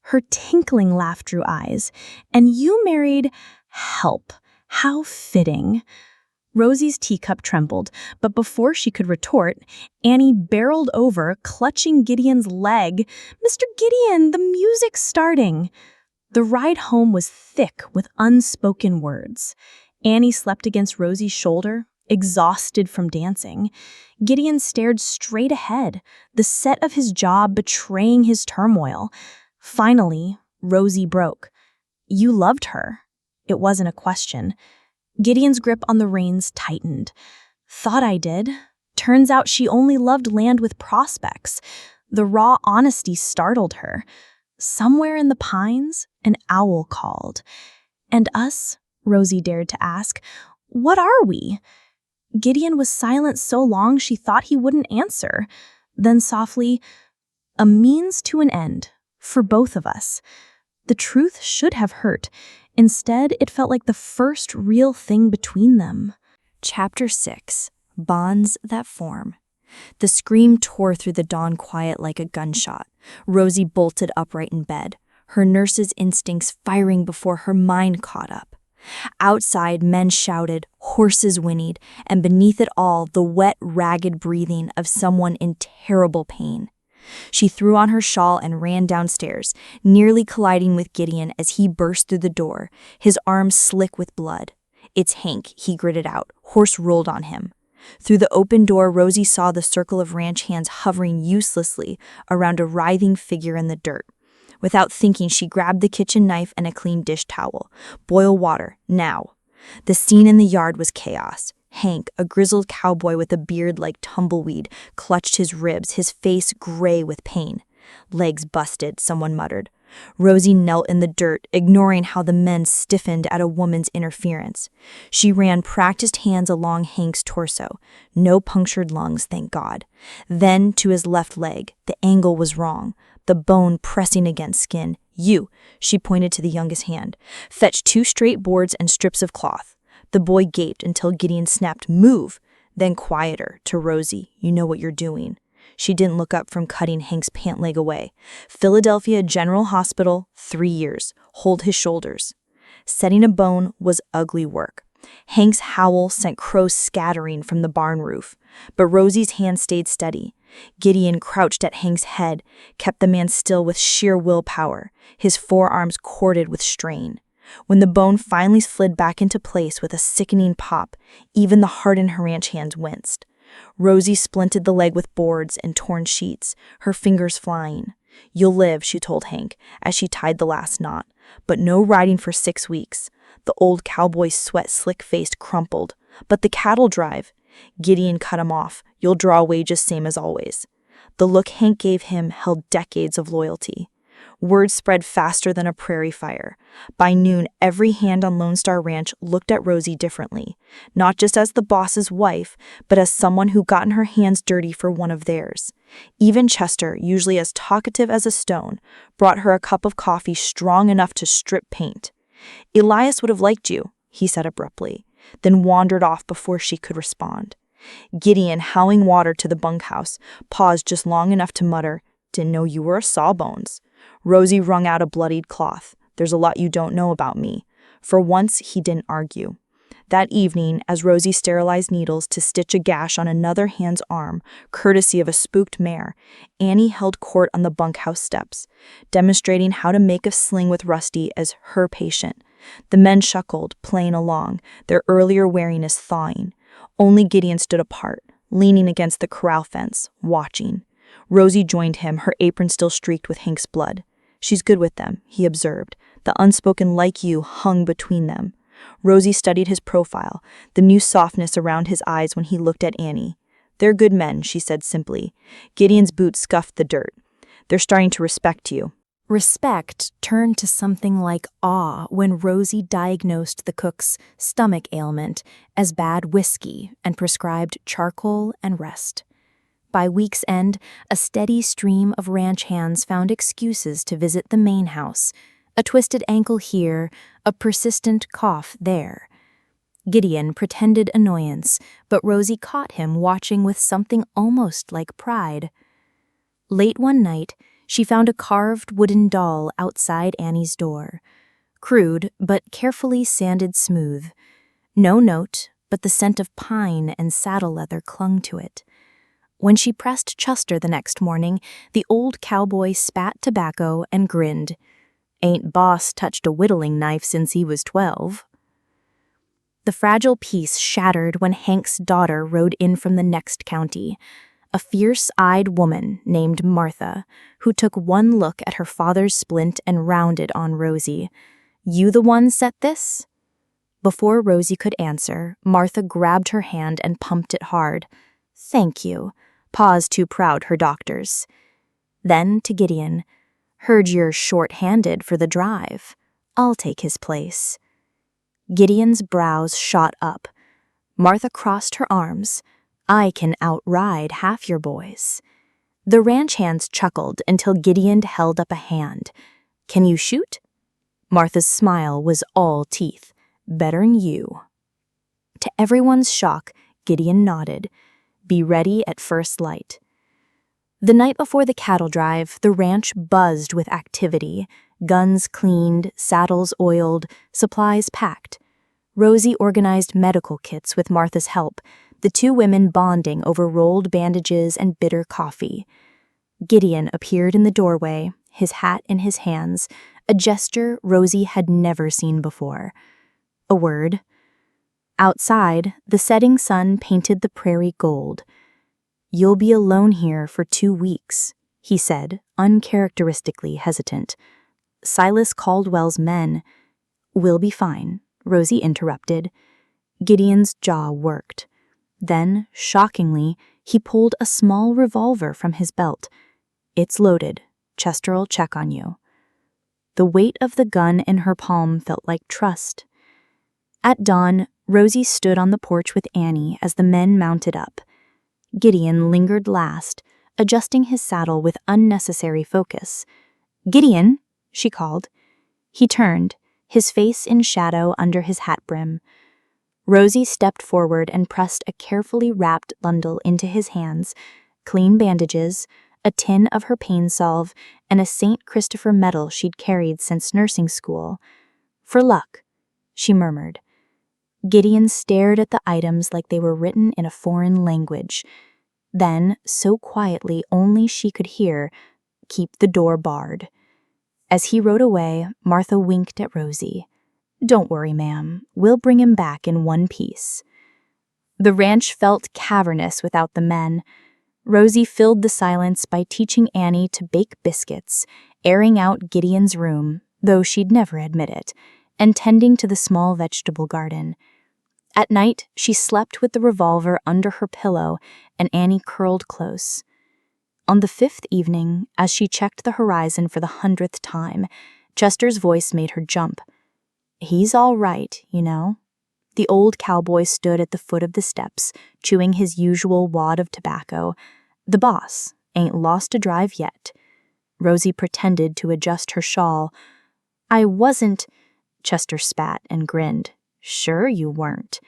A: Her tinkling laugh drew eyes. "And you married help. How fitting." Rosy's teacup trembled, but before she could retort, Annie barreled over, clutching Gideon's leg. "Mr. Gideon, the music's starting." The ride home was thick with unspoken words. Annie slept against Rosy's shoulder, exhausted from dancing. Gideon stared straight ahead, the set of his job betraying his turmoil. Finally, Rosy broke. "You loved her." It wasn't a question. Gideon's grip on the reins tightened. "Thought I did. Turns out she only loved land with prospects." The raw honesty startled her. Somewhere in the pines, an owl called. "And us?" Rosy dared to ask. "What are we?" Gideon was silent so long she thought he wouldn't answer. Then softly, "A means to an end, for both of us." The truth should have hurt. Instead, it felt like the first real thing between them. Chapter 6. Bonds That Form. The scream tore through the dawn quiet like a gunshot. Rosy bolted upright in bed, her nurse's instincts firing before her mind caught up. Outside, men shouted, horses whinnied, and beneath it all, the wet, ragged breathing of someone in terrible pain. She threw on her shawl and ran downstairs, nearly colliding with Gideon as he burst through the door, his arms slick with blood. "It's Hank," he gritted out. Horse rolled on him. Through the open door, Rosy saw the circle of ranch hands hovering uselessly around a writhing figure in the dirt.
B: Without thinking, she grabbed the kitchen knife and a clean dish towel. Boil water, now. The scene in the yard was chaos. Hank, a grizzled cowboy with a beard like tumbleweed, clutched his ribs, his face gray with pain. Legs busted, someone muttered. Rosy knelt in the dirt, ignoring how the men stiffened at a woman's interference. She ran practiced hands along Hank's torso. No punctured lungs, thank God. Then to his left leg. The angle was wrong. The bone pressing against skin. You, she pointed to the youngest hand. Fetch 2 straight boards and strips of cloth. The boy gaped until Gideon snapped, move. Then quieter, to Rosy, you know what you're doing. She didn't look up from cutting Hank's pant leg away. Philadelphia General Hospital, 3 years. Hold his shoulders. Setting a bone was ugly work. Hank's howl sent crows scattering from the barn roof. But Rosy's hand stayed steady. Gideon crouched at Hank's head, kept the man still with sheer willpower, his forearms corded with strain. When the bone finally slid back into place with a sickening pop, even the hardened her ranch hands winced. Rosy splinted the leg with boards and torn sheets, her fingers flying. You'll live, she told Hank, as she tied the last knot, but no riding for 6 weeks. The old cowboy's sweat-slick-faced crumpled. But the cattle drive. Gideon cut him off. You'll draw wages same as always. The look Hank gave him held decades of loyalty. Word spread faster than a prairie fire. By noon, every hand on Lone Star Ranch looked at Rosy differently, not just as the boss's wife, but as someone who gotten her hands dirty for one of theirs. Even Chester, usually as talkative as a stone, brought her a cup of coffee strong enough to strip paint. Elias would have liked you, he said abruptly, then wandered off before she could respond. Gideon, howling water to the bunkhouse, paused just long enough to mutter, didn't know you were a sawbones. Rosy wrung out a bloodied cloth. There's a lot you don't know about me. For once, he didn't argue. That evening, as Rosy sterilized needles to stitch a gash on another hand's arm, courtesy of a spooked mare, Annie held court on the bunkhouse steps, demonstrating how to make a sling with Rusty as her patient. The men chuckled, playing along, their earlier wariness thawing. Only Gideon stood apart, leaning against the corral fence, watching. Rosy joined him, her apron still streaked with Hank's blood. She's good with them, he observed. The unspoken like you hung between them. Rosy studied his profile, the new softness around his eyes when he looked at Annie. They're good men, she said simply. Gideon's boots scuffed the dirt. They're starting to respect you.
A: Respect turned to something like awe when Rosy diagnosed the cook's stomach ailment as bad whiskey and prescribed charcoal and rest. By week's end, a steady stream of ranch hands found excuses to visit the main house, a twisted ankle here, a persistent cough there. Gideon pretended annoyance, but Rosy caught him watching with something almost like pride. Late one night, she found a carved wooden doll outside Annie's door. Crude, but carefully sanded smooth. No note, but the scent of pine and saddle leather clung to it. When she pressed Chester the next morning, the old cowboy spat tobacco and grinned. Ain't boss touched a whittling knife since he was 12. The fragile piece shattered when Hank's daughter rode in from the next county, a fierce-eyed woman named Martha, who took one look at her father's splint and rounded on Rosy. You the one set this? Before Rosy could answer, Martha grabbed her hand and pumped it hard. Thank you. Pa's too proud her doctors. Then to Gideon. Heard you're short-handed for the drive. I'll take his place. Gideon's brows shot up. Martha crossed her arms. I can outride half your boys. The ranch hands chuckled until Gideon held up a hand. Can you shoot? Martha's smile was all teeth. Better'n you. To everyone's shock, Gideon nodded. Be ready at first light. The night before the cattle drive, the ranch buzzed with activity. Guns cleaned, saddles oiled, supplies packed. Rosy organized medical kits with Martha's help, the two women bonding over rolled bandages and bitter coffee. Gideon appeared in the doorway, his hat in his hands, a gesture Rosy had never seen before. A word. Outside, the setting sun painted the prairie gold. You'll be alone here for 2 weeks, he said, uncharacteristically hesitant. Silas Caldwell's men. We'll be fine, Rosie interrupted. Gideon's jaw worked. Then, shockingly, he pulled a small revolver from his belt. It's loaded. Chester'll check on you. The weight of the gun in her palm felt like trust. At dawn, Rosie stood on the porch with Annie as the men mounted up. Gideon lingered last, adjusting his saddle with unnecessary focus. "Gideon," she called. He turned, his face in shadow under his hat brim. Rosie stepped forward and pressed a carefully wrapped bundle into his hands, clean bandages, a tin of her pain salve, and a St. Christopher medal she'd carried since nursing school. "For luck," she murmured. Gideon stared at the items like they were written in a foreign language. Then, so quietly only she could hear, "Keep the door barred." As he rode away, Martha winked at Rosie. "Don't worry, ma'am. We'll bring him back in one piece." The ranch felt cavernous without the men. Rosie filled the silence by teaching Annie to bake biscuits, airing out Gideon's room, though she'd never admit it, and tending to the small vegetable garden. At night, she slept with the revolver under her pillow, and Annie curled close. On the 5th evening, as she checked the horizon for the 100th time, Chester's voice made her jump. "He's all right, you know." The old cowboy stood at the foot of the steps, chewing his usual wad of tobacco. "The boss ain't lost a drive yet." Rosie pretended to adjust her shawl. "I wasn't," Chester spat and grinned. "Sure you weren't."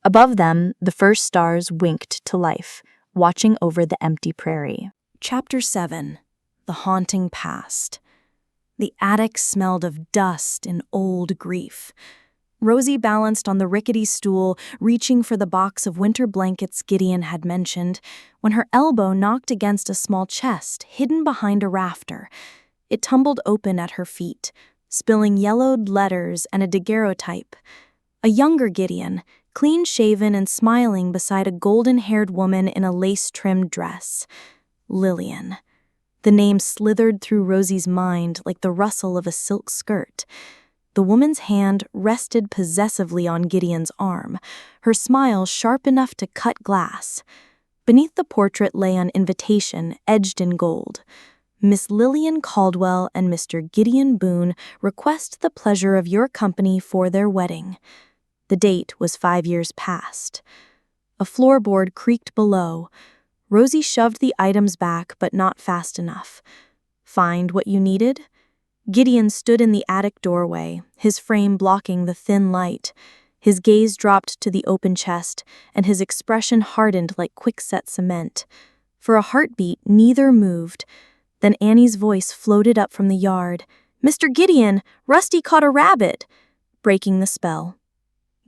A: Above them, the first stars winked to life, watching over the empty prairie. Chapter 7. The Haunting Past. The attic smelled of dust and old grief. Rosie balanced on the rickety stool, reaching for the box of winter blankets Gideon had mentioned, when her elbow knocked against a small chest hidden behind a rafter. It tumbled open at her feet, spilling yellowed letters and a daguerreotype. A younger Gideon, clean-shaven and smiling beside a golden-haired woman in a lace-trimmed dress. Lillian. The name slithered through Rosie's mind like the rustle of a silk skirt. The woman's hand rested possessively on Gideon's arm, her smile sharp enough to cut glass. Beneath the portrait lay an invitation edged in gold. "Miss Lillian Caldwell and Mr. Gideon Boone request the pleasure of your company for their wedding." The date was 5 years past. A floorboard creaked below. Rosie shoved the items back, but not fast enough. "Find what you needed?" Gideon stood in the attic doorway, his frame blocking the thin light. His gaze dropped to the open chest, and his expression hardened like quickset cement. For a heartbeat, neither moved. Then Annie's voice floated up from the yard. "Mr. Gideon, Rusty caught a rabbit!" breaking the spell.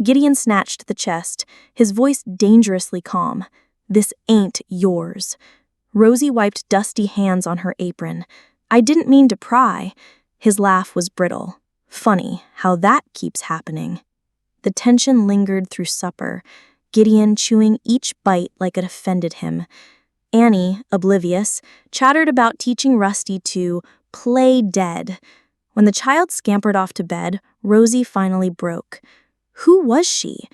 A: Gideon snatched the chest, his voice dangerously calm. "This ain't yours." Rosie wiped dusty hands on her apron. "I didn't mean to pry." His laugh was brittle. "Funny how that keeps happening." The tension lingered through supper, Gideon chewing each bite like it offended him. Annie, oblivious, chattered about teaching Rusty to play dead. When the child scampered off to bed, Rosie finally broke. Who was she?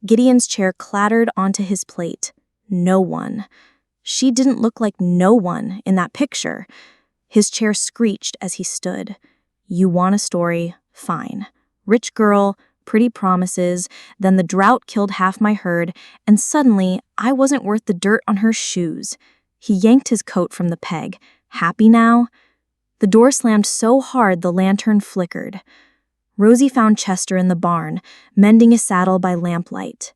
A: Gideon's chair clattered onto his plate. No one. She didn't look like no one in that picture. His chair screeched as he stood. "You want a story? Fine. Rich girl, pretty promises, then the drought killed half my herd, and suddenly I wasn't worth the dirt on her shoes." He yanked his coat from the peg. "Happy now?" The door slammed so hard the lantern flickered. Rosie found Chester in the barn, mending a saddle by lamplight.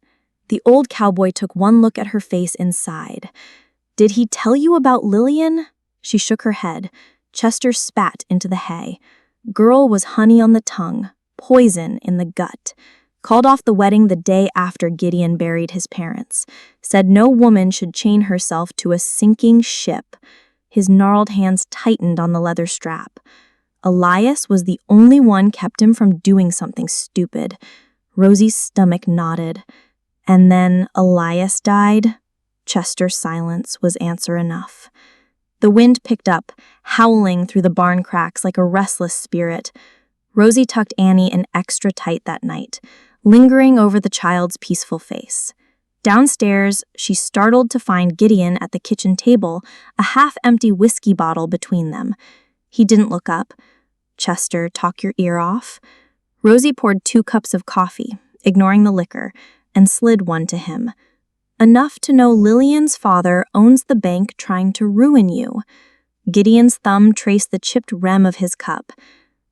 A: The old cowboy took one look at her face inside. "Did he tell you about Lillian?" She shook her head. Chester spat into the hay. Girl was honey on the tongue, poison in the gut. Called off the wedding the day after Gideon buried his parents. Said no woman should chain herself to a sinking ship. His gnarled hands tightened on the leather strap. Elias was the only one kept him from doing something stupid. Rosie's stomach knotted. And then Elias died. Chester's silence was answer enough. The
B: The wind picked up, howling through the barn cracks like a restless spirit. Rosy tucked Annie in extra tight that night, lingering over the child's peaceful face. Downstairs, she startled to find Gideon at the kitchen table, a half-empty whiskey bottle between them. He didn't look up. "Chester, talk your ear off." Rosy poured 2 cups of coffee, ignoring the liquor, and slid one to him. "Enough to know Lillian's father owns the bank trying to ruin you." Gideon's thumb traced the chipped rim of his cup.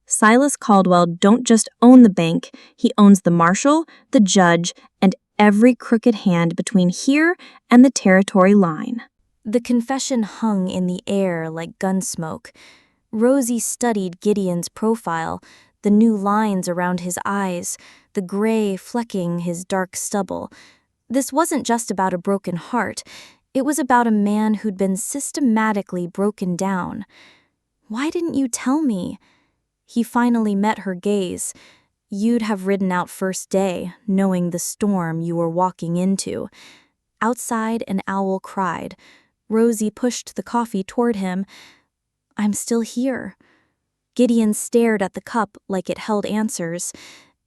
B: "Silas Caldwell don't just own the bank, he owns the marshal, the judge, and every crooked hand between here and the territory line."
A: The confession hung in the air like gunsmoke. Rosy studied Gideon's profile, the new lines around his eyes, the gray flecking his dark stubble. This wasn't just about a broken heart. It was about a man who'd been systematically broken down. "Why didn't you tell me?" He finally met her gaze. "You'd have ridden out first day, knowing the storm you were walking into." Outside, an owl cried. Rosy pushed the coffee toward him. "I'm still here." Gideon stared at the cup like it held answers.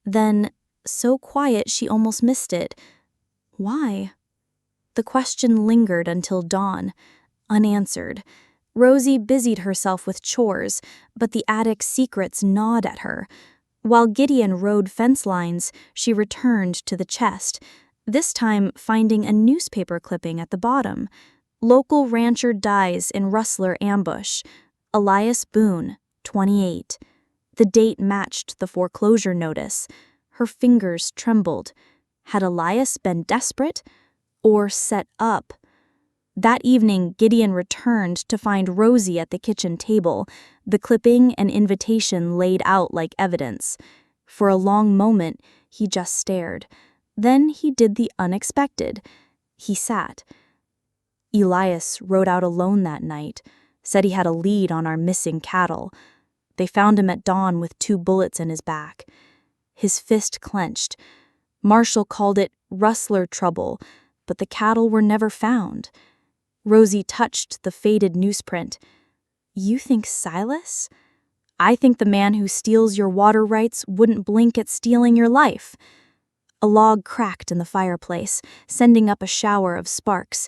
A: Then, so quiet she almost missed it. "Why?" The question lingered until dawn, unanswered. Rosy busied herself with chores, but the attic's secrets gnawed at her. While Gideon rode fence lines, she returned to the chest, this time finding a newspaper clipping at the bottom. "Local rancher dies in rustler ambush. Elias Boone, 28. The date matched the foreclosure notice. Her fingers trembled. Had Elias been desperate or set up? That evening, Gideon returned to find Rosy at the kitchen table, the clipping and invitation laid out like evidence. For a long moment, he just stared. Then he did the unexpected. He sat. "Elias rode out alone that night, said he had a lead on our missing cattle. They found him at dawn with 2 bullets in his back." His fist clenched. "Marshall called it rustler trouble, but the cattle were never found." Rosy touched the faded newsprint. "You think Silas?" "I think the man who steals your water rights wouldn't blink at stealing your life." A log cracked in the fireplace, sending up a shower of sparks.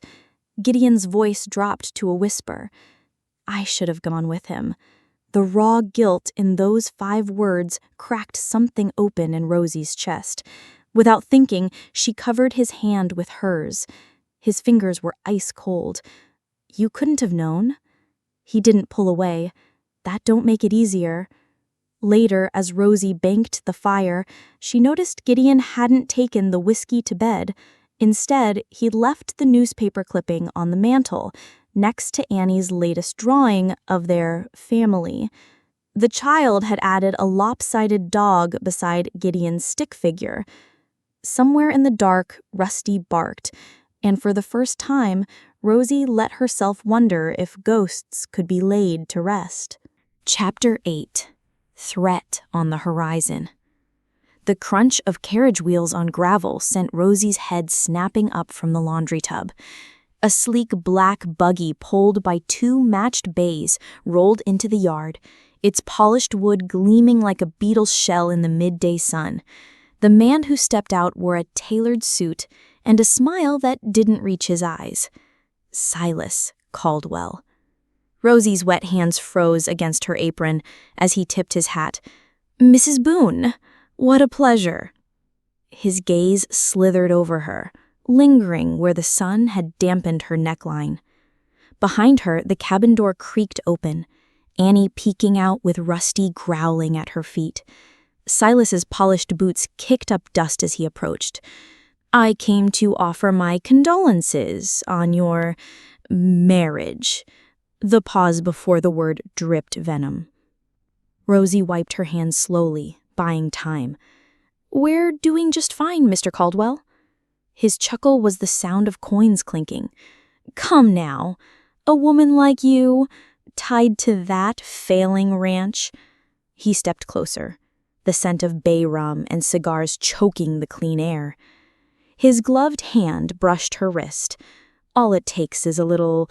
A: Gideon's voice dropped to a whisper. "I should have gone with him." The raw guilt in those 5 words cracked something open in Rosy's chest. Without thinking, she covered his hand with hers. His fingers were ice cold. "You couldn't have known?" He didn't pull away. "That don't make it easier." Later, as Rosy banked the fire, she noticed Gideon hadn't taken the whiskey to bed. Instead, he'd left the newspaper clipping on the mantel, next to Annie's latest drawing of their family. The child had added a lopsided dog beside Gideon's stick figure. Somewhere in the dark, Rusty barked, and for the first time, Rosy let herself wonder if ghosts could be laid to rest. Chapter 8. Threat on the Horizon. The crunch of carriage wheels on gravel sent Rosy's head snapping up from the laundry tub. A sleek black buggy pulled by 2 matched bays rolled into the yard, its polished wood gleaming like a beetle's shell in the midday sun. The man who stepped out wore a tailored suit and a smile that didn't reach his eyes. Silas Caldwell. Rosy's wet hands froze against her apron as he tipped his hat. "Mrs. Boone, what a pleasure." His gaze slithered over her, lingering where the sun had dampened her neckline. Behind her, the cabin door creaked open, Annie peeking out with Rusty growling at her feet. Silas's polished boots kicked up dust as he approached. "I came to offer my condolences on your marriage." The pause before the word dripped venom. Rosy wiped her hands slowly, buying time. "We're doing just fine, Mr. Caldwell." His chuckle was the sound of coins clinking. "Come now, a woman like you, tied to that failing ranch." He stepped closer, the scent of bay rum and cigars choking the clean air. His gloved hand brushed her wrist. "All it takes is a little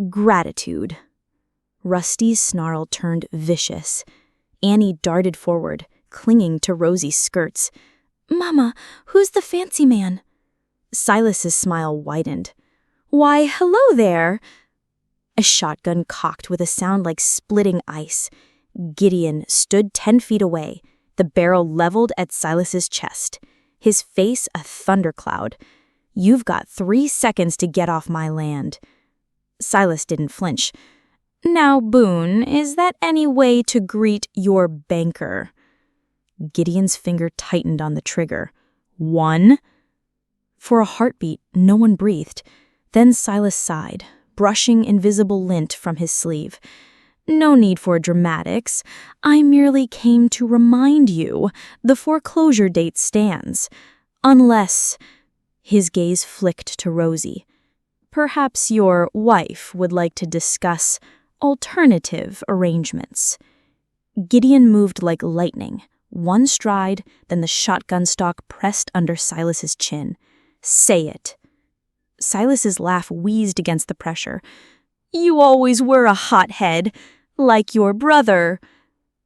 A: gratitude." Rusty's snarl turned vicious. Annie darted forward, clinging to Rosy's skirts. "Mama, who's the fancy man?" Silas's smile widened. "Why, hello there!" A shotgun cocked with a sound like splitting ice. Gideon stood 10 feet away, the barrel leveled at Silas's chest, his face a thundercloud. "You've got 3 seconds to get off my land." Silas didn't flinch. "Now, Boone, is that any way to greet your banker?" Gideon's finger tightened on the trigger. 1. For a heartbeat, no one breathed. Then Silas sighed, brushing invisible lint from his sleeve. "No need for dramatics. I merely came to remind you the foreclosure date stands. Unless—" his gaze flicked to Rosy. "Perhaps your wife would like to discuss alternative arrangements." Gideon moved like lightning. 1 stride, then the shotgun stock pressed under Silas's chin. "Say it." Silas's laugh wheezed against the pressure. "You always were a hothead, like your brother."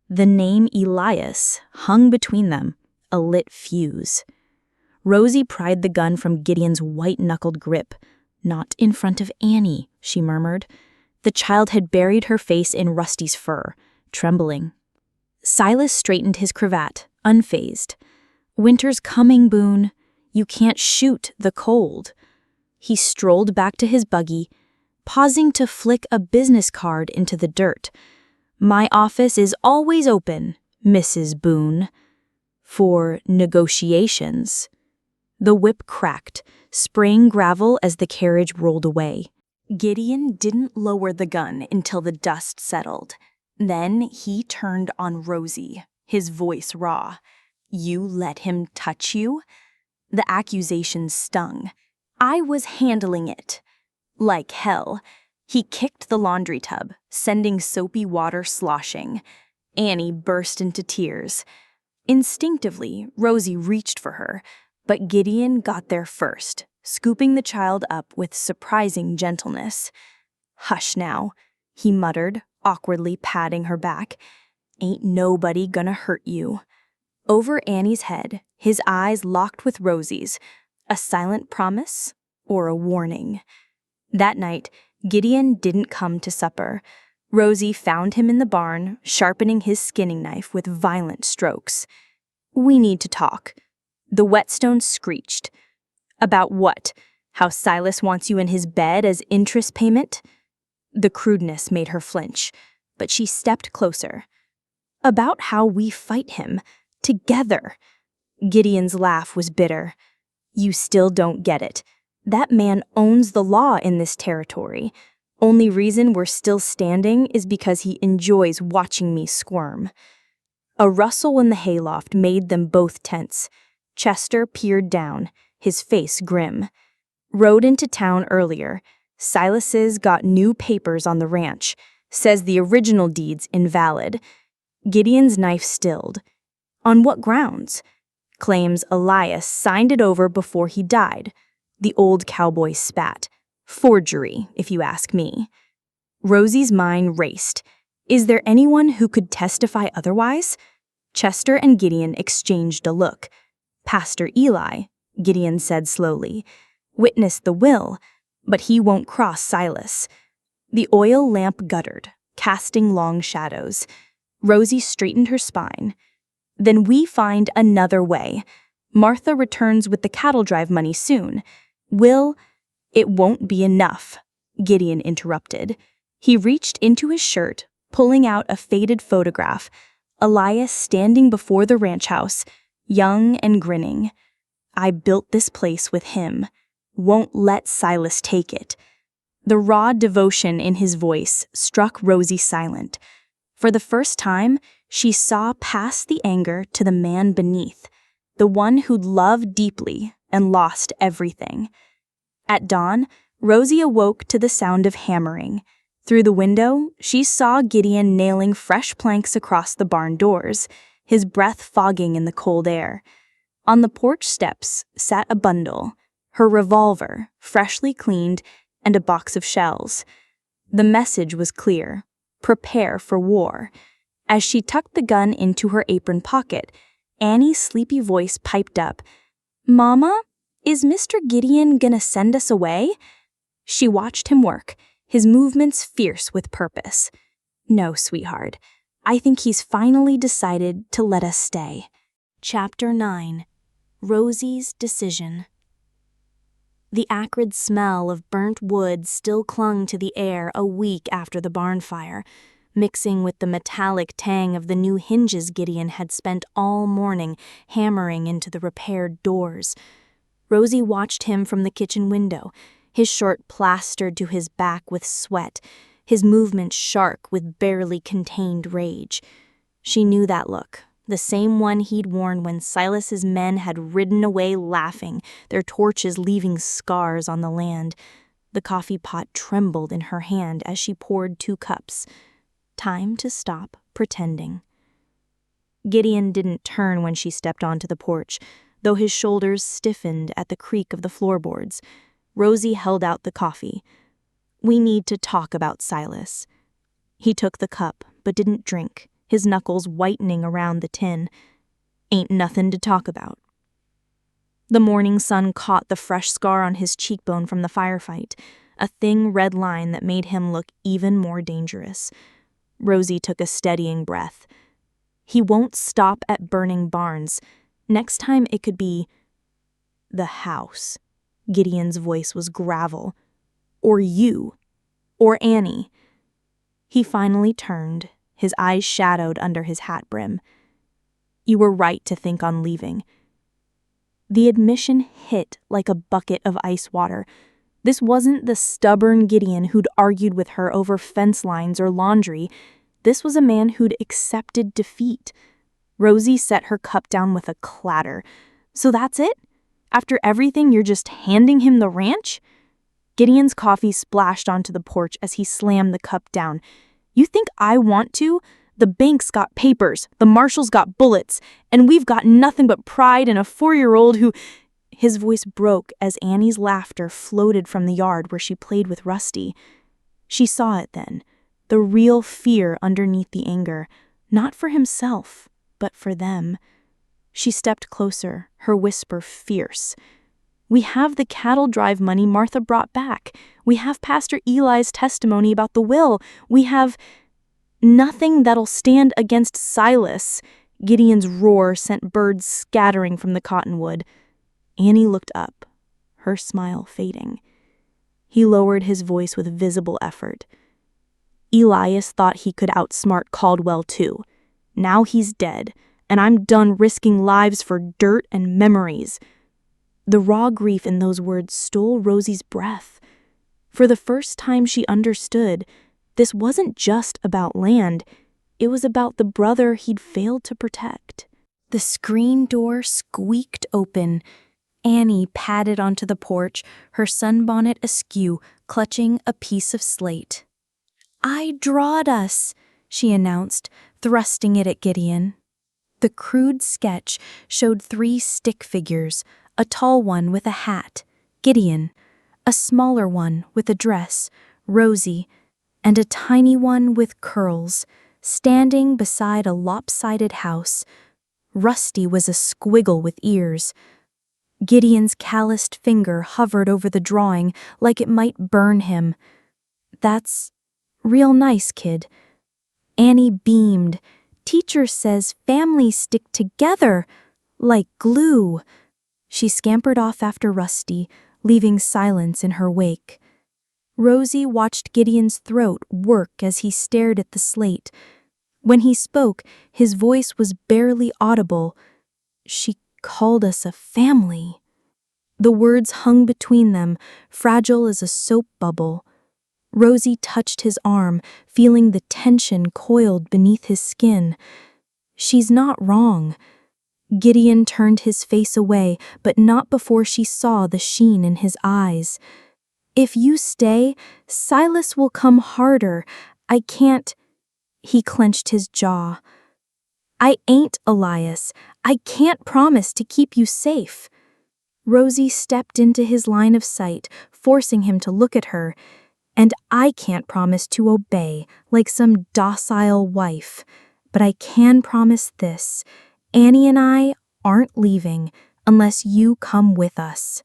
A: The name Elias hung between them, a lit fuse. Rosy pried the gun from Gideon's white-knuckled grip. "Not in front of Annie," she murmured. The child had buried her face in Rusty's fur, trembling. Silas straightened his cravat, unfazed. "Winter's coming, Boone. You can't shoot the cold." He strolled back to his buggy, pausing to flick a business card into the dirt. "My office is always open, Mrs. Boone, for negotiations." The whip cracked, spraying gravel as the carriage rolled away. Gideon didn't lower the gun until the dust settled. Then he turned on Rosy, his voice raw. "You let him touch you?" The accusation stung. "I was handling it." "Like hell." He kicked the laundry tub, sending soapy water sloshing. Annie burst into tears. Instinctively, Rosy reached for her, but Gideon got there first, scooping the child up with surprising gentleness. "Hush now," he muttered, awkwardly patting her back. "Ain't nobody gonna hurt you." Over Annie's head, his eyes locked with Rosy's. A silent promise or a warning? That night, Gideon didn't come to supper. Rosy found him in the barn, sharpening his skinning knife with violent strokes. "We need to talk." The whetstone screeched. "About what? How Silas wants you in his bed as interest payment?" The crudeness made her flinch, but she stepped closer. "About how we fight him, together." Gideon's laugh was bitter. "You still don't get it. That man owns the law in this territory. Only reason we're still standing is because he enjoys watching me squirm." A rustle in the hayloft made them both tense. Chester peered down, his face grim. "Rode into town earlier. Silas's got new papers on the ranch. Says the original deed's invalid." Gideon's knife stilled. "On what grounds?" "Claims Elias signed it over before he died." The old cowboy spat. "Forgery, if you ask me." Rosy's mind raced. Is there anyone who could testify otherwise? Chester and Gideon exchanged a look. "Pastor Eli," Gideon said slowly, "witnessed the will, but he won't cross Silas." The oil lamp guttered, casting long shadows. Rosy straightened her spine. "Then we find another way. Martha returns with the cattle drive money soon. It won't be enough," Gideon interrupted. He reached into his shirt, pulling out a faded photograph. Elias standing before the ranch house, young and grinning. "I built this place with him. Won't let Silas take it." The raw devotion in his voice struck Rosy silent. For the first time, she saw past the anger to the man beneath, the one who'd loved deeply and lost everything. At dawn, Rosy awoke to the sound of hammering. Through the window, she saw Gideon nailing fresh planks across the barn doors, his breath fogging in the cold air. On the porch steps sat a bundle, her revolver, freshly cleaned, and a box of shells. The message was clear. prepare for war. As she tucked the gun into her apron pocket, Annie's sleepy voice piped up, "Mama, is Mr. Gideon gonna send us away?" She watched him work, his movements fierce with purpose. "No, sweetheart. I think he's finally decided to let us stay." Chapter 9. Rosy's Decision. The acrid smell of burnt wood still clung to the air a week after the barn fire, mixing with the metallic tang of the new hinges Gideon had spent all morning hammering into the repaired doors. Rosy watched him from the kitchen window, his shirt plastered to his back with sweat, his movements sharp with barely contained rage. She knew that look, the same one he'd worn when Silas's men had ridden away laughing, their torches leaving scars on the land. The coffee pot trembled in her hand as she poured 2 cups. Time to stop pretending. Gideon didn't turn when she stepped onto the porch, though his shoulders stiffened at the creak of the floorboards. Rosy held out the coffee. "We need to talk about Silas." He took the cup, but didn't drink, his knuckles whitening around the tin. "Ain't nothing to talk about." The morning sun caught the fresh scar on his cheekbone from the firefight, a thin red line that made him look even more dangerous. Rosy took a steadying breath. He won't stop at burning barns. Next time it could be the house. Gideon's voice was gravel. Or you. Or Annie. He finally turned, his eyes shadowed under his hat brim. "You were right to think on leaving." The admission hit like a bucket of ice water. This wasn't the stubborn Gideon who'd argued with her over fence lines or laundry. This was a man who'd accepted defeat. Rosy set her cup down with a clatter. "So that's it? After everything, you're just handing him the ranch?" Gideon's coffee splashed onto the porch as he slammed the cup down. "You think I want to? The bank's got papers, the marshal's got bullets, and we've got nothing but pride in a 4-year-old who—" His voice broke as Annie's laughter floated from the yard where she played with Rusty. She saw it then, the real fear underneath the anger, not for himself, but for them. She stepped closer, her whisper fierce. "We have the cattle drive money Martha brought back. We have Pastor Eli's testimony about the will. We have—" "Nothing that'll stand against Silas." Gideon's roar sent birds scattering from the cottonwood. Annie looked up, her smile fading. He lowered his voice with visible effort. "Elias thought he could outsmart Caldwell too. Now he's dead, and I'm done risking lives for dirt and memories." The raw grief in those words stole Rosy's breath. For the first time she understood, this wasn't just about land, it was about the brother he'd failed to protect. The screen door squeaked open. Annie padded onto the porch, her sunbonnet askew, clutching a piece of slate. "I drawed us," she announced, thrusting it at Gideon. The crude sketch showed 3 stick figures, a tall one with a hat, Gideon, a smaller one with a dress, Rosy, and a tiny one with curls, standing beside a lopsided house. Rusty was a squiggle with ears. Gideon's calloused finger hovered over the drawing like it might burn him. "That's real nice, kid." Annie beamed. "Teacher says families stick together like glue." She scampered off after Rusty, leaving silence in her wake. Rosy watched Gideon's throat work as he stared at the slate. When he spoke, his voice was barely audible. "She called us a family." The words hung between them, fragile as a soap bubble. Rosy touched his arm, feeling the tension coiled beneath his skin. "She's not wrong." Gideon turned his face away, but not before she saw the sheen in his eyes. "If you stay, Silas will come harder. I can't—" He clenched his jaw. "I ain't Elias. I can't promise to keep you safe." Rosy stepped into his line of sight, forcing him to look at her. And I can't promise to obey like some docile wife, but I can promise this: Annie and I aren't leaving unless you come with us."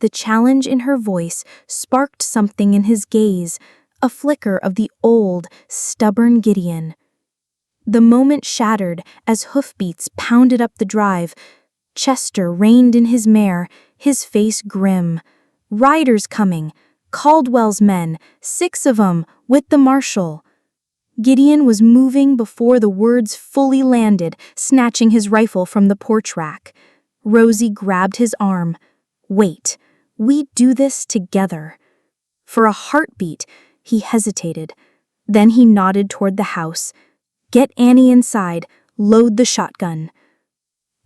A: The challenge in her voice sparked something in his gaze, a flicker of the old, stubborn Gideon. The moment shattered as hoofbeats pounded up the drive. Chester reined in his mare, his face grim. Riders coming, Caldwell's men, 6 of 'em, with the marshal. Gideon was moving before the words fully landed, snatching his rifle from the porch rack. Rosy grabbed his arm. "Wait, we do this together." For a heartbeat, he hesitated. Then he nodded toward the house. "Get Annie inside, load the shotgun."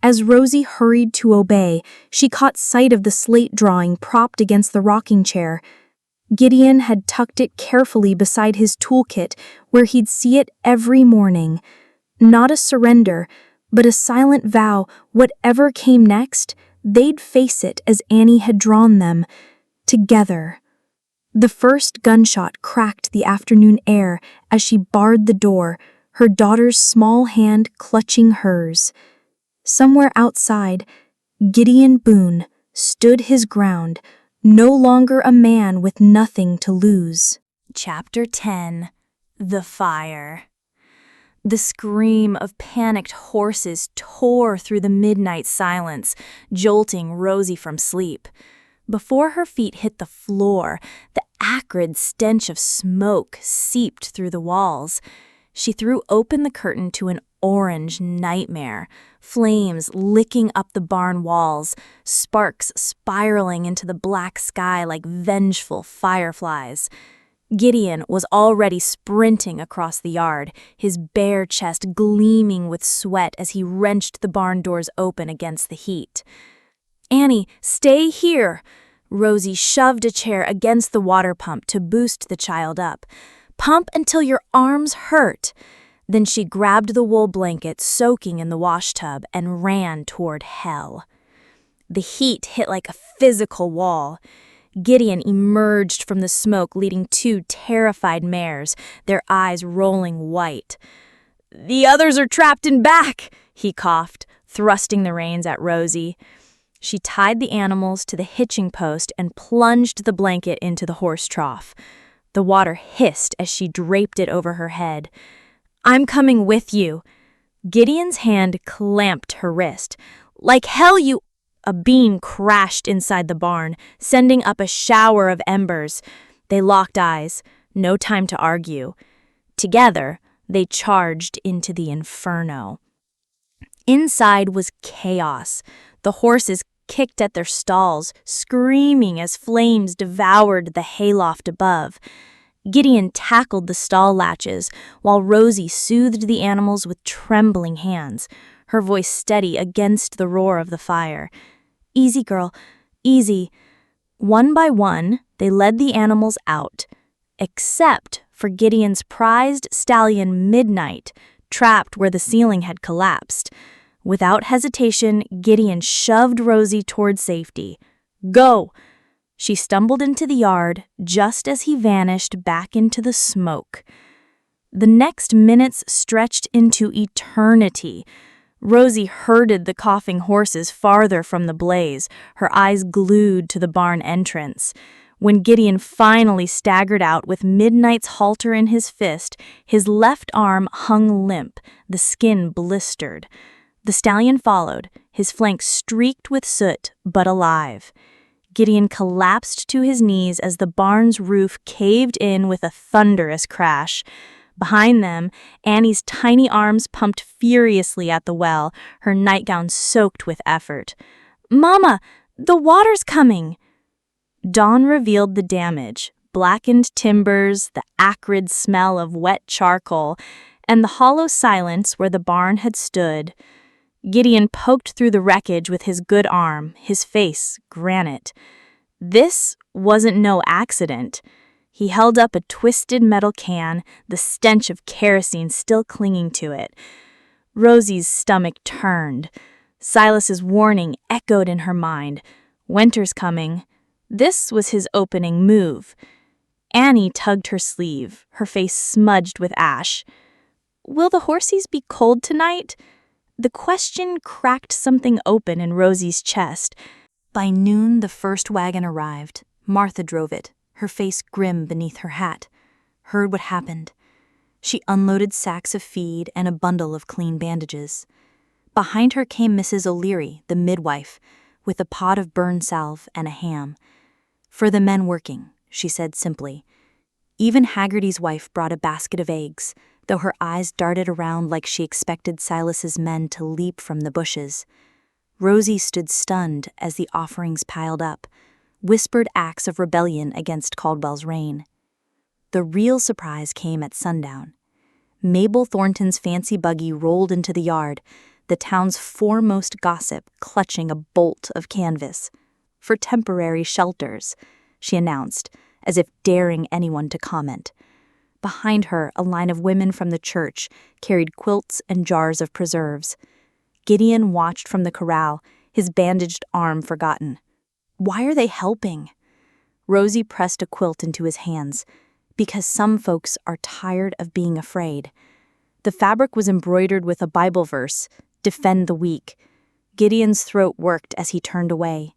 A: As Rosy hurried to obey, she caught sight of the slate drawing propped against the rocking chair. Gideon had tucked it carefully beside his toolkit, where he'd see it every morning. Not a surrender, but a silent vow: whatever came next, they'd face it as Annie had drawn them, together. The first gunshot cracked the afternoon air as she barred the door, her daughter's small hand clutching hers. Somewhere outside, Gideon Boone stood his ground, no longer a man with nothing to lose.
B: Chapter 10. The Fire. The scream of panicked horses tore through the midnight silence, jolting Rosy from sleep. Before her feet hit the floor, the acrid stench of smoke seeped through the walls. She threw open the curtain to an orange nightmare, flames licking up the barn walls, sparks spiraling into the black sky like vengeful fireflies. Gideon was already sprinting across the yard, his bare chest gleaming with sweat as he wrenched the barn doors open against the heat. "Annie, stay here!" Rosy shoved a chair against the water pump to boost the child up. "Pump until your arms hurt." Then she grabbed the wool blanket soaking in the washtub and ran toward hell. The heat hit like a physical wall. Gideon emerged from the smoke leading 2 terrified mares, their eyes rolling white. "The others are trapped in back," he coughed, thrusting the reins at Rosy. She tied the animals to the hitching post and plunged the blanket into the horse trough. The water hissed as she draped it over her head. "I'm coming with you." Gideon's hand clamped her wrist. "Like hell you—" A beam crashed inside the barn, sending up a shower of embers. They locked eyes, no time to argue. Together, they charged into the inferno. Inside was chaos. The horses kicked at their stalls, screaming as flames devoured the hayloft above. Gideon tackled the stall latches, while Rosy soothed the animals with trembling hands, her voice steady against the roar of the fire. "Easy, girl, easy." One by one, they led the animals out, except for Gideon's prized stallion Midnight, trapped where the ceiling had collapsed. Without hesitation, Gideon shoved Rosy toward safety. "Go!" She stumbled into the yard just as he vanished back into the smoke. The next minutes stretched into eternity. Rosy herded the coughing horses farther from the blaze, her eyes glued to the barn entrance. When Gideon finally staggered out with Midnight's halter in his fist, his left arm hung limp, the skin blistered. The stallion followed, his flanks streaked with soot, but alive. Gideon collapsed to his knees as the barn's roof caved in with a thunderous crash. Behind them, Annie's tiny arms pumped furiously at the well, her nightgown soaked with effort. "Mama, the water's coming!" Dawn revealed the damage: blackened timbers, the acrid smell of wet charcoal, and the hollow silence where the barn had stood. Gideon poked through the wreckage with his good arm, his face granite. This wasn't no accident. He held up a twisted metal can, the stench of kerosene still clinging to it. Rosy's stomach turned. Silas's warning echoed in her mind. Winter's coming. This was his opening move. Annie tugged her sleeve, her face smudged with ash. "Will the horsies be cold tonight?" The question cracked something open in Rosy's chest.
A: By noon, the first wagon arrived. Martha drove it, her face grim beneath her hat. Heard what happened. She unloaded sacks of feed and a bundle of clean bandages. Behind her came Mrs. O'Leary, the midwife, with a pot of burn salve and a ham. "For the men working," she said simply. Even Haggerty's wife brought a basket of eggs, though her eyes darted around like she expected Silas's men to leap from the bushes. Rosy stood stunned as the offerings piled up, whispered acts of rebellion against Caldwell's reign. The real surprise came at sundown. Mabel Thornton's fancy buggy rolled into the yard, the town's foremost gossip clutching a bolt of canvas. "For temporary shelters," she announced, as if daring anyone to comment. Behind her, a line of women from the church carried quilts and jars of preserves. Gideon watched from the corral, his bandaged arm forgotten. "Why are they helping?" Rosy pressed a quilt into his hands. "Because some folks are tired of being afraid." The fabric was embroidered with a Bible verse, "Defend the weak." Gideon's throat worked as he turned away.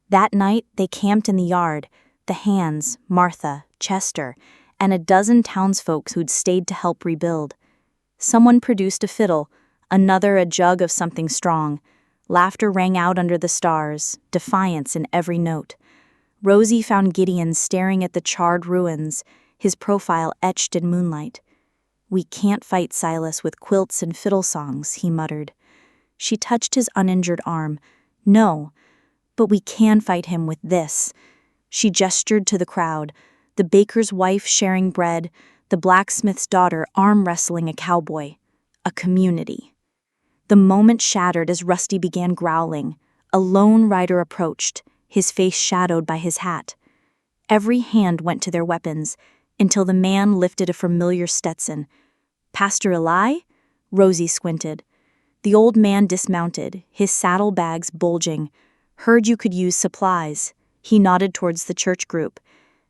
A: That night, they camped in the yard, the Hands, Martha, Chester, and a dozen townsfolk who'd stayed to help rebuild. Someone produced a fiddle, another a jug of something strong. Laughter rang out under the stars, defiance in every note. Rosy found Gideon staring at the charred ruins, his profile etched in moonlight. "We can't fight Silas with quilts and fiddle songs," he muttered. She touched his uninjured arm. "No, but we can fight him with this." She gestured to the crowd, the baker's wife sharing bread, the blacksmith's daughter arm-wrestling a cowboy. A community. The moment shattered as Rusty began growling. A lone rider approached, his face shadowed by his hat. Every hand went to their weapons, until the man lifted a familiar Stetson. "Pastor Eli?" Rosy squinted. The old man dismounted, his saddlebags bulging. "Heard you could use supplies." He nodded towards the church group.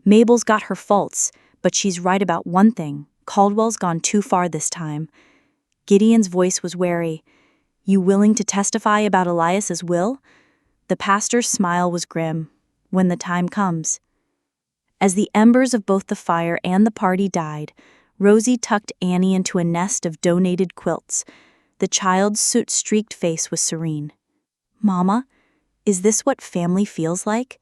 A: "Mabel's got her faults, but she's right about one thing. Caldwell's gone too far this time." Gideon's voice was wary. "You willing to testify about Elias's will?" The pastor's smile was grim. "When the time comes." As the embers of both the fire and the party died, Rosy tucked Annie into a nest of donated quilts. The child's soot-streaked face was serene. "Mama, is this what family feels like?"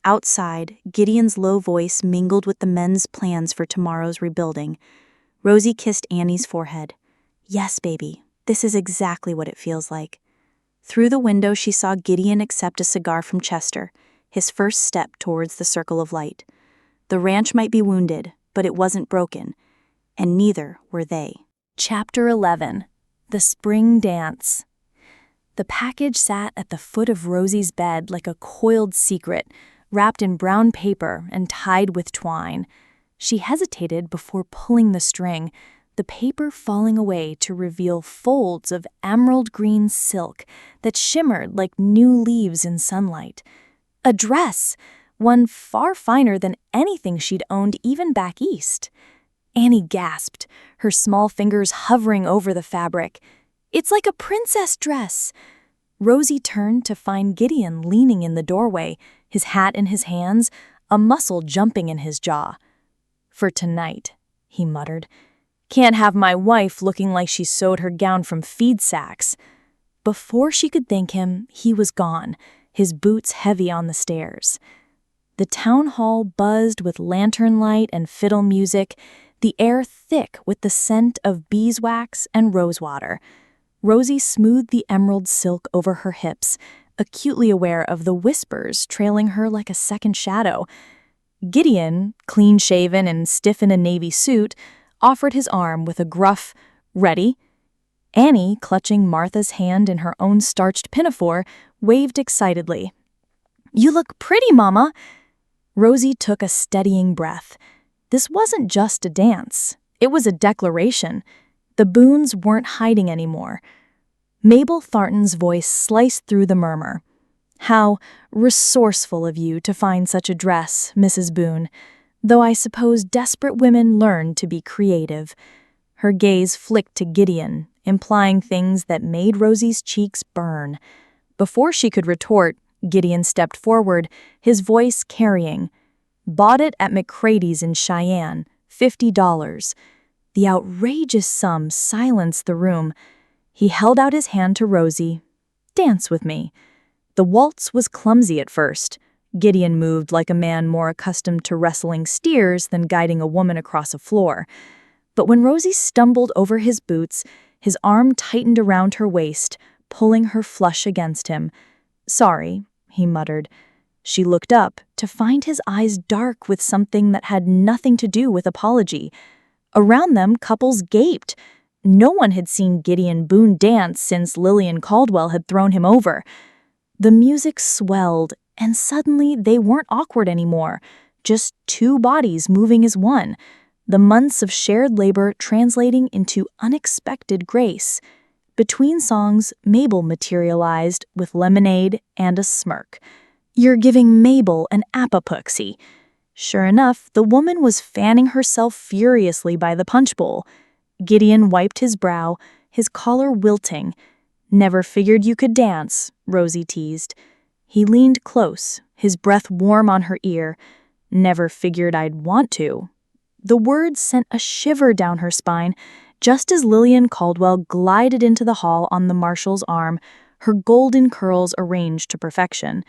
A: Outside, Gideon's low voice mingled with the men's plans for tomorrow's rebuilding. Rosy kissed Annie's forehead. "Yes, baby, this is exactly what it feels like." Through the window, she saw Gideon accept a cigar from Chester, his first step towards the circle of light. The ranch might be wounded, but it wasn't broken, and neither were they. Chapter 11. The Spring Dance. The package sat at the foot of Rosy's bed like a coiled secret, wrapped in brown paper and tied with twine. She hesitated before pulling the string, the paper falling away to reveal folds of emerald green silk that shimmered like new leaves in sunlight. A dress, one far finer than anything she'd owned even back east. Annie gasped, her small fingers hovering over the fabric. "It's like a princess dress!" Rosy turned to find Gideon leaning in the doorway, his hat in his hands, a muscle jumping in his jaw. "For tonight," he muttered. "Can't have my wife looking like she sewed her gown from feed sacks." Before she could thank him, he was gone, his boots heavy on the stairs. The town hall buzzed with lantern light and fiddle music, the air thick with the scent of beeswax and rosewater. Rosy smoothed the emerald silk over her hips, acutely aware of the whispers trailing her like a second shadow. Gideon, clean-shaven and stiff in a navy suit, offered his arm with a gruff, "Ready?" Annie, clutching Martha's hand in her own starched pinafore, waved excitedly. "You look pretty, Mama!" Rosy took a steadying breath. This wasn't just a dance. It was a declaration. The Boones weren't hiding anymore. Mabel Thornton's voice sliced through the murmur. "How resourceful of you to find such a dress, Mrs. Boone. though I suppose desperate women learn to be creative. Her gaze flicked to Gideon, implying things that made Rosy's cheeks burn. Before she could retort, Gideon stepped forward, his voice carrying. Bought it at McCrady's in Cheyenne, $50. The outrageous sum silenced the room. He held out his hand to Rosy. Dance with me. The waltz was clumsy at first. Gideon moved like a man more accustomed to wrestling steers than guiding a woman across a floor. But when Rosy stumbled over his boots, his arm tightened around her waist, pulling her flush against him. Sorry, he muttered. She looked up to find his eyes dark with something that had nothing to do with apology. Around them, couples gaped. No one had seen Gideon Boone dance since Lillian Caldwell had thrown him over. The music swelled, and suddenly they weren't awkward anymore, just two bodies moving as one, the months of shared labor translating into unexpected grace. Between songs, Mabel materialized with lemonade and a smirk. You're giving Mabel an apoplexy. Sure enough, the woman was fanning herself furiously by the punch bowl. Gideon wiped his brow, his collar wilting. Never figured you could dance, Rosy teased. He leaned close, his breath warm on her ear. Never figured I'd want to. The words sent a shiver down her spine, just as Lillian Caldwell glided into the hall on the marshal's arm, her golden curls arranged to perfection.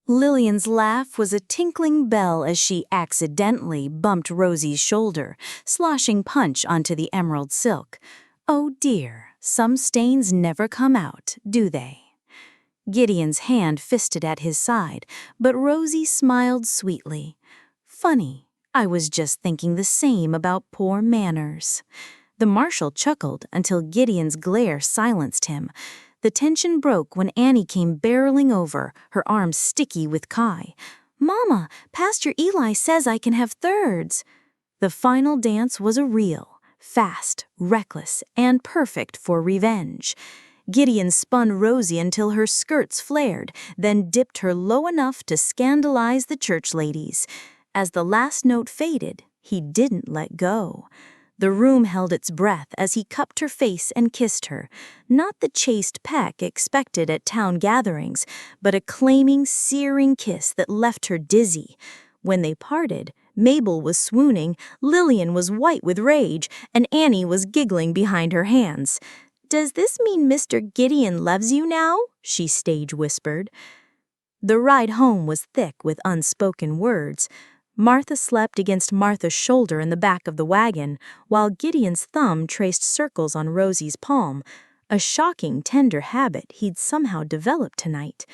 C: Lillian's laugh was a tinkling bell as she accidentally bumped Rosy's shoulder, sloshing punch onto the emerald silk. Oh dear, some stains never come out, do they? Gideon's hand fisted at his side, but Rosy smiled sweetly. Funny, I was just thinking the same about poor manners. The marshal chuckled until Gideon's glare silenced him. The tension broke when Annie came barreling over, her arms sticky with Kai. Mama, Pastor Eli says I can have thirds. The final dance was a reel, fast, reckless, and perfect for revenge. Gideon spun Rosy until her skirts flared, then dipped her low enough to scandalize the church ladies. As the last note faded, he didn't let go. The room held its breath as he cupped her face and kissed her, not the chaste peck expected at town gatherings, but a claiming, searing kiss that left her dizzy. When they parted, Mabel was swooning, Lillian was white with rage, and Annie was giggling behind her hands. "Does this mean Mr. Gideon loves you now?" she stage whispered. The ride home was thick with unspoken words. Martha slept against Martha's shoulder in the back of the wagon, while Gideon's thumb traced circles on Rosy's palm, a shocking, tender habit he'd somehow developed tonight.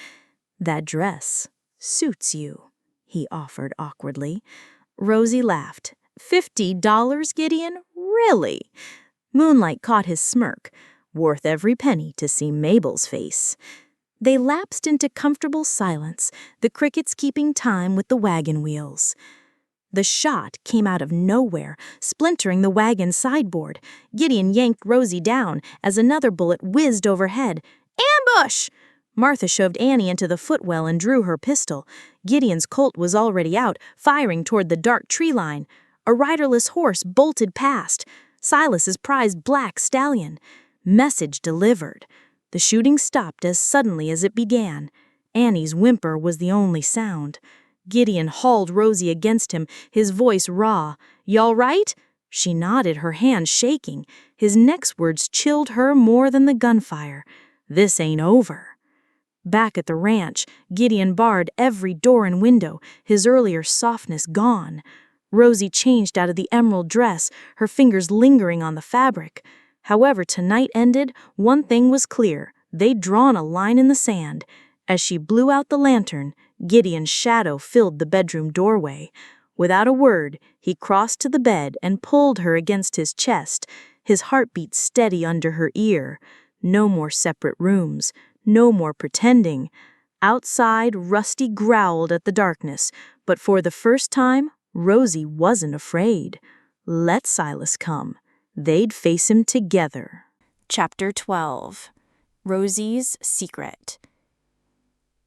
C: "That dress suits you," he offered awkwardly. Rosy laughed. $50, Gideon? Really? Moonlight caught his smirk. Worth every penny to see Mabel's face. They lapsed into comfortable silence, the crickets keeping time with the wagon wheels. The shot came out of nowhere, splintering the wagon sideboard. Gideon yanked Rosy down as another bullet whizzed overhead. "Ambush!" Martha shoved Annie into the footwell and drew her pistol. Gideon's Colt was already out, firing toward the dark tree line. A riderless horse bolted past. Silas's prized black stallion. Message delivered. The shooting stopped as suddenly as it began. Annie's whimper was the only sound. Gideon hauled Rosy against him, his voice raw. "Y'all right?" She nodded, her hand shaking. His next words chilled her more than the gunfire. "This ain't over." Back at the ranch, Gideon barred every door and window, his earlier softness gone. Rosy changed out of the emerald dress, her fingers lingering on the fabric. However tonight ended, one thing was clear. They'd drawn a line in the sand. As she blew out the lantern, Gideon's shadow filled the bedroom doorway. Without a word, he crossed to the bed and pulled her against his chest, his heartbeat steady under her ear. No more separate rooms, no more pretending. Outside, Rusty growled at the darkness, but for the first time, Rosy wasn't afraid. Let Silas come. They'd face him together.
A: Chapter 12. Rosy's Secret.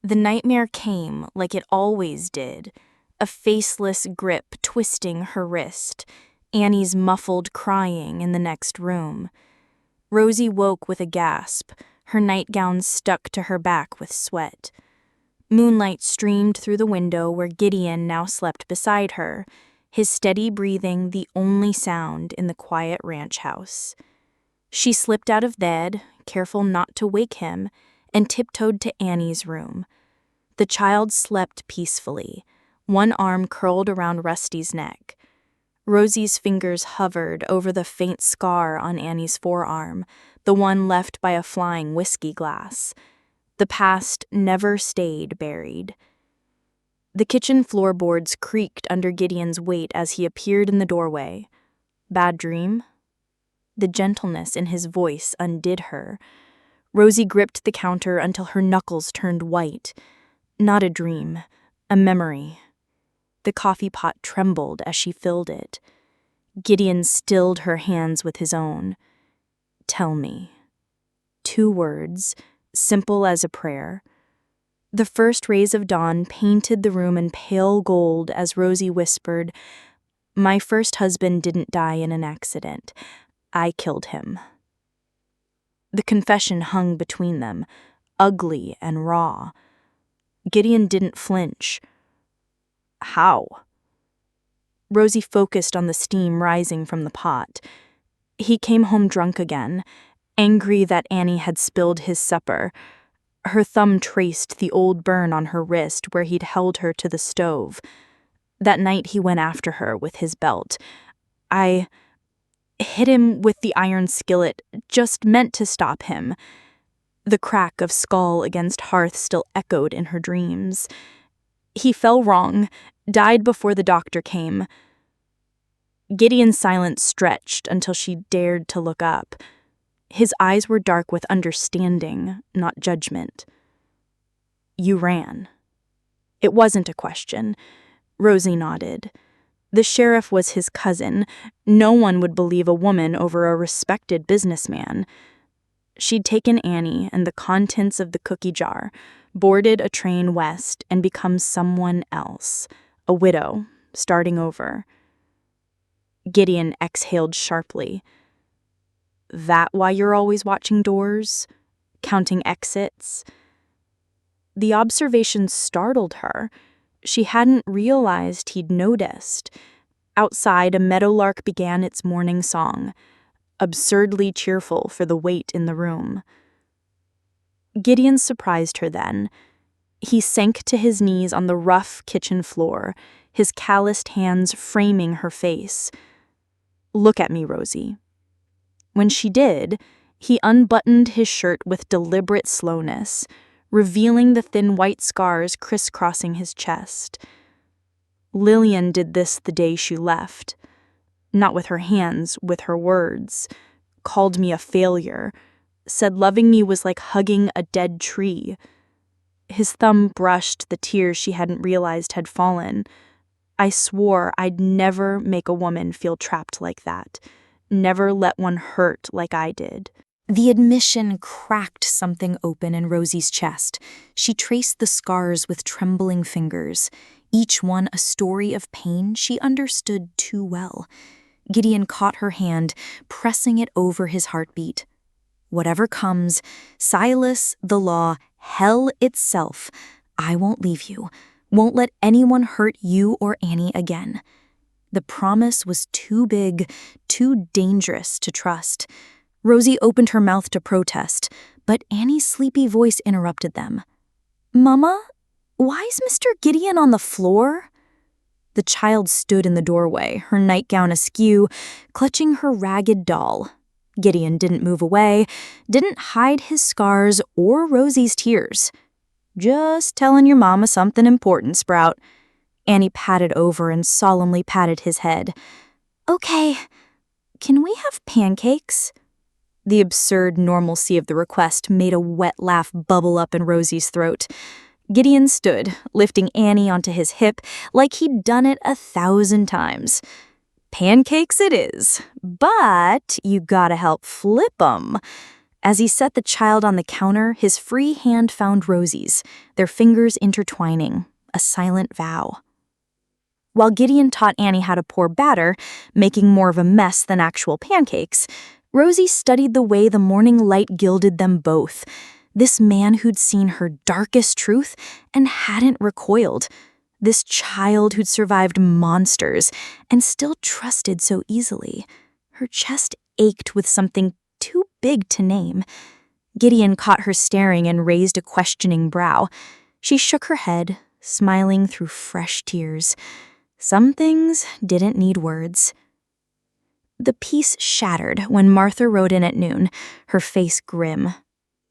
A: The nightmare came like it always did. a faceless grip twisting her wrist, Annie's muffled crying in the next room. Rosy woke with a gasp, her nightgown stuck to her back with sweat. Moonlight streamed through the window where Gideon now slept beside her, his steady breathing the only sound in the quiet ranch house. She slipped out of bed, careful not to wake him, and tiptoed to Annie's room. The child slept peacefully, one arm curled around Rusty's neck. Rosy's fingers hovered over the faint scar on Annie's forearm, the one left by a flying whiskey glass. The past never stayed buried. The kitchen floorboards creaked under Gideon's weight as he appeared in the doorway. Bad dream? The gentleness in his voice undid her. Rosy gripped the counter until her knuckles turned white. Not a dream, a memory. The coffee pot trembled as she filled it. Gideon stilled her hands with his own. Tell me. 2 words, simple as a prayer. The first rays of dawn painted the room in pale gold as Rosy whispered, "My first husband didn't die in an accident. I killed him." The confession hung between them, ugly and raw. Gideon didn't flinch. How? Rosy focused on the steam rising from the pot. He came home drunk again, angry that Annie had spilled his supper. Her thumb traced the old burn on her wrist where he'd held her to the stove. That night he went after her with his belt. I hit him with the iron skillet, just meant to stop him. The crack of skull against hearth still echoed in her dreams. He fell wrong, died before the doctor came. Gideon's silence stretched until she dared to look up. His eyes were dark with understanding, not judgment. You ran. It wasn't a question. Rosy nodded. The sheriff was his cousin. No one would believe a woman over a respected businessman. She'd taken Annie and the contents of the cookie jar, boarded a train west, and become someone else, a widow, starting over. Gideon exhaled sharply. That why you're always watching doors? Counting exits? The observation startled her. She hadn't realized he'd noticed. Outside, a meadowlark began its morning song, absurdly cheerful for the weight in the room. Gideon surprised her then. He sank to his knees on the rough kitchen floor, his calloused hands framing her face. Look at me, Rosy. When she did, he unbuttoned his shirt with deliberate slowness, revealing the thin white scars crisscrossing his chest. Lillian did this the day she left. Not with her hands, with her words. Called me a failure. Said loving me was like hugging a dead tree. His thumb brushed the tears she hadn't realized had fallen. I swore I'd never make a woman feel trapped like that. Never let one hurt like I did.
C: The admission cracked something open in Rosy's chest. She traced the scars with trembling fingers, each one a story of pain she understood too well. Gideon caught her hand, pressing it over his heartbeat. Whatever comes, Silas, the law, hell itself, I won't leave you, won't let anyone hurt you or Annie again. The promise was too big, too dangerous to trust. Rosy opened her mouth to protest, but Annie's sleepy voice interrupted them. Mama, why is Mr. Gideon on the floor? The child stood in the doorway, her nightgown askew, clutching her ragged doll. Gideon didn't move away, didn't hide his scars or Rosy's tears. Just telling your mama something important, Sprout. Annie patted over and solemnly patted his head. Okay, can we have pancakes? The absurd normalcy of the request made a wet laugh bubble up in Rosy's throat. Gideon stood, lifting Annie onto his hip like he'd done it 1,000 times. Pancakes it is, but you gotta help flip 'em. As he set the child on the counter, his free hand found Rosy's, their fingers intertwining, a silent vow.
B: While Gideon taught Annie how to pour batter, making more of a mess than actual pancakes, Rosy studied the way the morning light gilded them both. This man who'd seen her darkest truth and hadn't recoiled. This child who'd survived monsters and still trusted so easily. Her chest ached with something too big to name. Gideon caught her staring and raised a questioning brow. She shook her head, smiling through fresh tears. Some things didn't need words. The peace shattered when Martha rode in at noon, her face grim.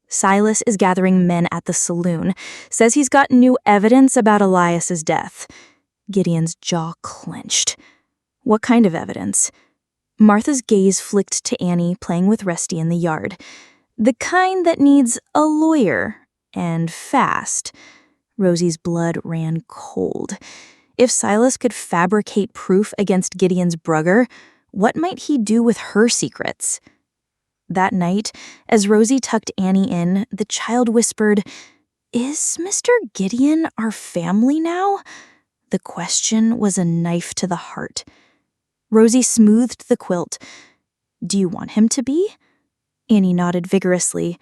B: Silas is gathering men at the saloon, says he's got new evidence about Elias's death. Gideon's jaw clenched. What kind of evidence? Martha's gaze flicked to Annie playing with Rusty in the yard. The kind that needs a lawyer, and fast. Rosy's blood ran cold. If Silas could fabricate proof against Gideon's brother, what might he do with her secrets? That night, as Rosy tucked Annie in, the child whispered, "Is Mr. Gideon our family now?" The question was a knife to the heart. Rosy smoothed the quilt. "Do you want him to be?" Annie nodded vigorously.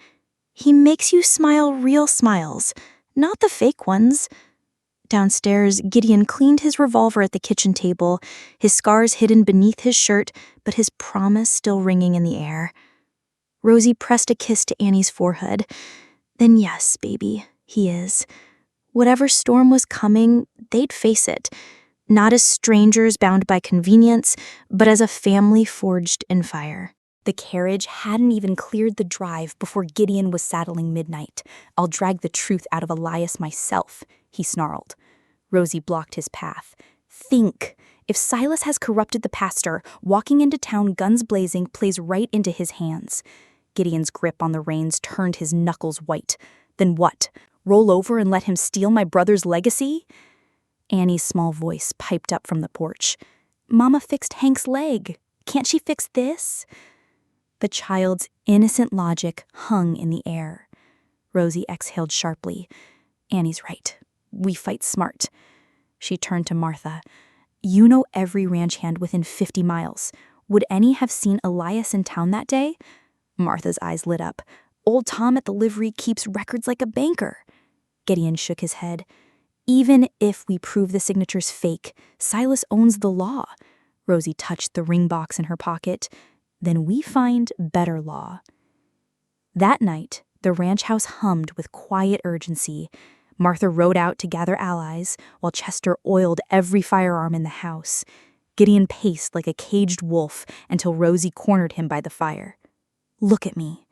B: "He makes you smile real smiles, not the fake ones." Downstairs, Gideon cleaned his revolver at the kitchen table, his scars hidden beneath his shirt, but his promise still ringing in the air. Rosy pressed a kiss to Annie's forehead. "Then yes, baby, he is. Whatever storm was coming, they'd face it. Not as strangers bound by convenience, but as a family forged in fire." The carriage hadn't even cleared the drive before Gideon was saddling midnight. "I'll drag the truth out of Elias myself," he snarled. Rosy blocked his path. "Think. If Silas has corrupted the pastor, walking into town guns blazing plays right into his hands." Gideon's grip on the reins turned his knuckles white. "Then what? Roll over and let him steal my brother's legacy?" Annie's small voice piped up from the porch. "Mama fixed Hank's leg. Can't she fix this?" The child's innocent logic hung in the air. Rosy exhaled sharply. "Annie's right. We fight smart." She turned to Martha. "You know every ranch hand within 50 miles. Would any have seen Elias in town that day?" Martha's eyes lit up. "Old Tom at the livery keeps records like a banker." Gideon shook his head. "Even if we prove the signature's fake, Silas owns the law." Rosy touched the ring box in her pocket. "Then we find better law." That night, the ranch house hummed with quiet urgency. Martha rode out to gather allies, while Chester oiled every firearm in the house. Gideon paced like a caged wolf until Rosy cornered him by the fire. "Look at me."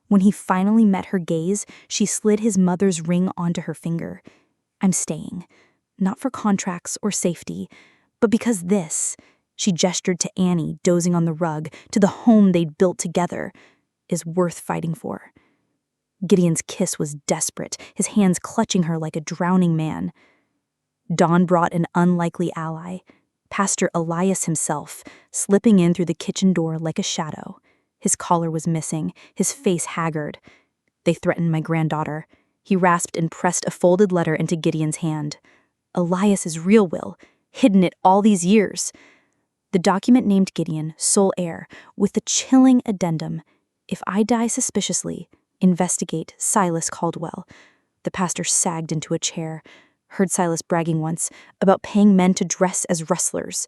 B: When he finally met her gaze, she slid his mother's ring onto her finger. "I'm staying. Not for contracts or safety, but because this," she gestured to Annie, dozing on the rug, to the home they'd built together, "is worth fighting for." Gideon's kiss was desperate, his hands clutching her like a drowning man. Dawn brought an unlikely ally, Pastor Elias himself, slipping in through the kitchen door like a shadow. His collar was missing, his face haggard. "They threatened my granddaughter." He rasped and pressed a folded letter into Gideon's hand. "Elias's real will, hidden it all these years." The document named Gideon sole heir, with the chilling addendum, "If I die suspiciously, investigate Silas Caldwell." The pastor sagged into a chair. Heard Silas bragging once about paying men to dress as rustlers.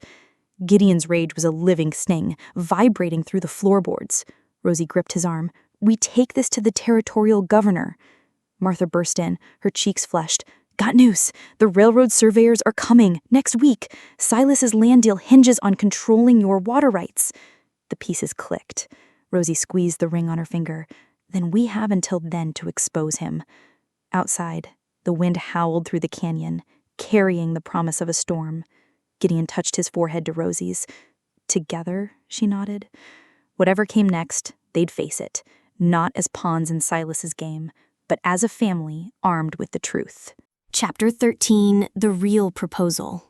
B: Gideon's rage was a living sting, vibrating through the floorboards. Rosy gripped his arm. "We take this to the territorial governor." Martha burst in, her cheeks flushed. "Got news. The railroad surveyors are coming next week. Silas's land deal hinges on controlling your water rights." The pieces clicked. Rosy squeezed the ring on her finger. "Then we have until then to expose him." Outside, the wind howled through the canyon, carrying the promise of a storm. Gideon touched his forehead to Rosy's. "Together," she nodded. Whatever came next, they'd face it, not as pawns in Silas's game, but as a family armed with the truth.
A: Chapter 13, The Real Proposal.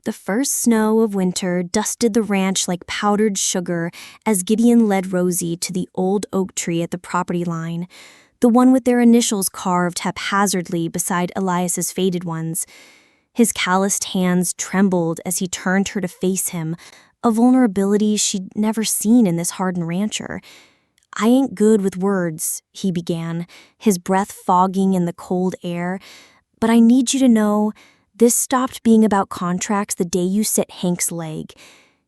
A: The first snow of winter dusted the ranch like powdered sugar as Gideon led Rosy to the old oak tree at the property line, the one with their initials carved haphazardly beside Elias's faded ones. His calloused hands trembled as he turned her to face him, a vulnerability she'd never seen in this hardened rancher. "I ain't good with words," he began, his breath fogging in the cold air, "but I need you to know this stopped being about contracts the day you set Hank's leg."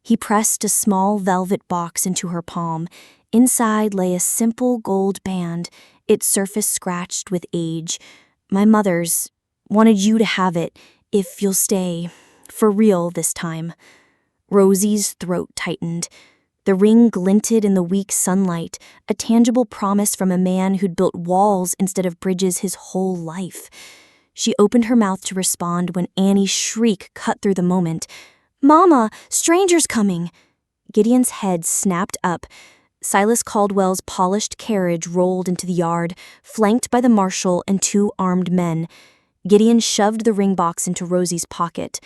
A: He pressed a small velvet box into her palm. Inside lay a simple gold band, its surface scratched with age. "My mother's. Wanted you to have it, if you'll stay. For real this time." Rosy's throat tightened. The ring glinted in the weak sunlight, a tangible promise from a man who'd built walls instead of bridges his whole life. She opened her mouth to respond when Annie's shriek cut through the moment. "Mama, stranger's coming!" Gideon's head snapped up. Silas Caldwell's polished carriage rolled into the yard, flanked by the marshal and 2 armed men. Gideon shoved the ring box into Rosy's pocket.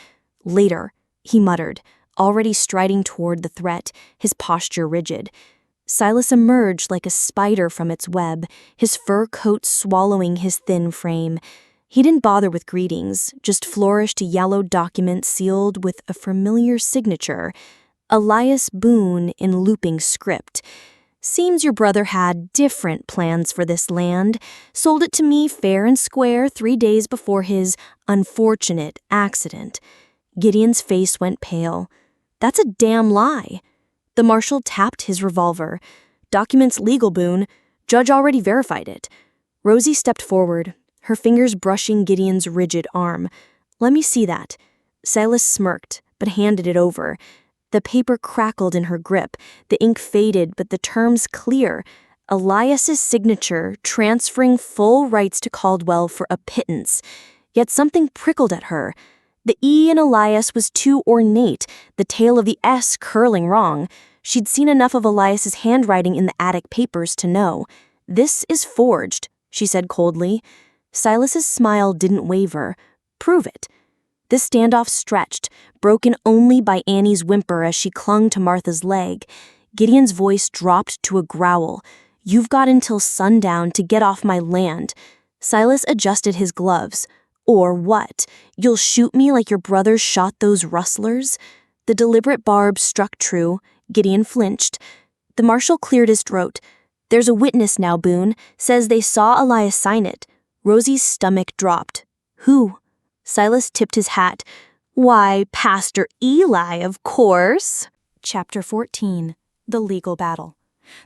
A: "Later," he muttered, already striding toward the threat, his posture rigid. Silas emerged like a spider from its web, his fur coat swallowing his thin frame. He didn't bother with greetings, just flourished a yellow document sealed with a familiar signature, Elias Boone in looping script. "Seems your brother had different plans for this land. Sold it to me fair and square 3 days before his unfortunate accident." Gideon's face went pale. "That's a damn lie." The marshal tapped his revolver. "Documents legal, Boone. Judge already verified it." Rosy stepped forward, her fingers brushing Gideon's rigid arm. "Let me see that." Silas smirked, but handed it over. The paper crackled in her grip. The ink faded, but the terms clear. Elias's signature, transferring full rights to Caldwell for a pittance. Yet something prickled at her. The E in Elias was too ornate, the tail of the S curling wrong. She'd seen enough of Elias's handwriting in the attic papers to know. "This is forged," she said coldly. Silas's smile didn't waver. "Prove it." The standoff stretched, broken only by Annie's whimper as she clung to Martha's leg. Gideon's voice dropped to a growl. "You've got until sundown to get off my land." Silas adjusted his gloves. "Or what? You'll shoot me like your brother shot those rustlers?" The deliberate barb struck true. Gideon flinched. The marshal cleared his throat. "There's a witness now, Boone. Says they saw Elias sign it." Rosy's stomach dropped. "Who?" Silas tipped his hat. "Why, Pastor Eli, of course." Chapter 14. The Legal Battle.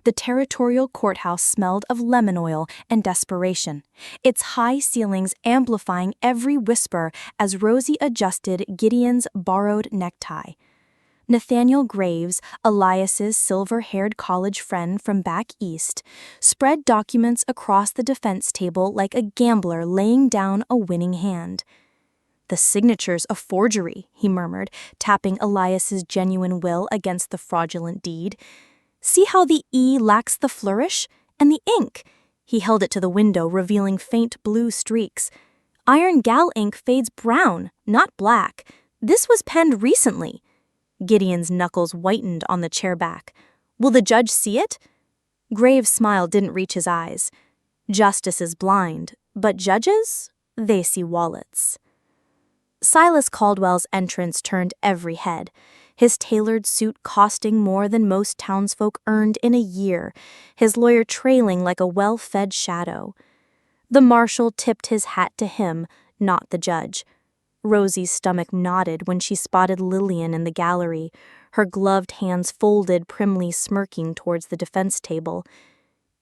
A: The territorial courthouse smelled of lemon oil and desperation, its high ceilings amplifying every whisper as Rosy adjusted Gideon's borrowed necktie. Nathaniel Graves, Elias's silver-haired college friend from back east, spread documents across the defense table like a gambler laying down a winning hand. "The signature's a forgery," he murmured, tapping Elias's genuine will against the fraudulent deed. "See how the E lacks the flourish? And the ink." He held it to the window, revealing faint blue streaks. "Iron gal ink fades brown, not black. This was penned recently." Gideon's knuckles whitened on the chair back. "Will the judge see it?" Graves' smile didn't reach his eyes. "Justice is blind, but judges? They see wallets." Silas Caldwell's entrance turned every head, his tailored suit costing more than most townsfolk earned in a year, his lawyer trailing like a well-fed shadow. The marshal tipped his hat to him, not the judge. Rosy's stomach knotted when she spotted Lillian in the gallery, her gloved hands folded, primly smirking towards the defense table.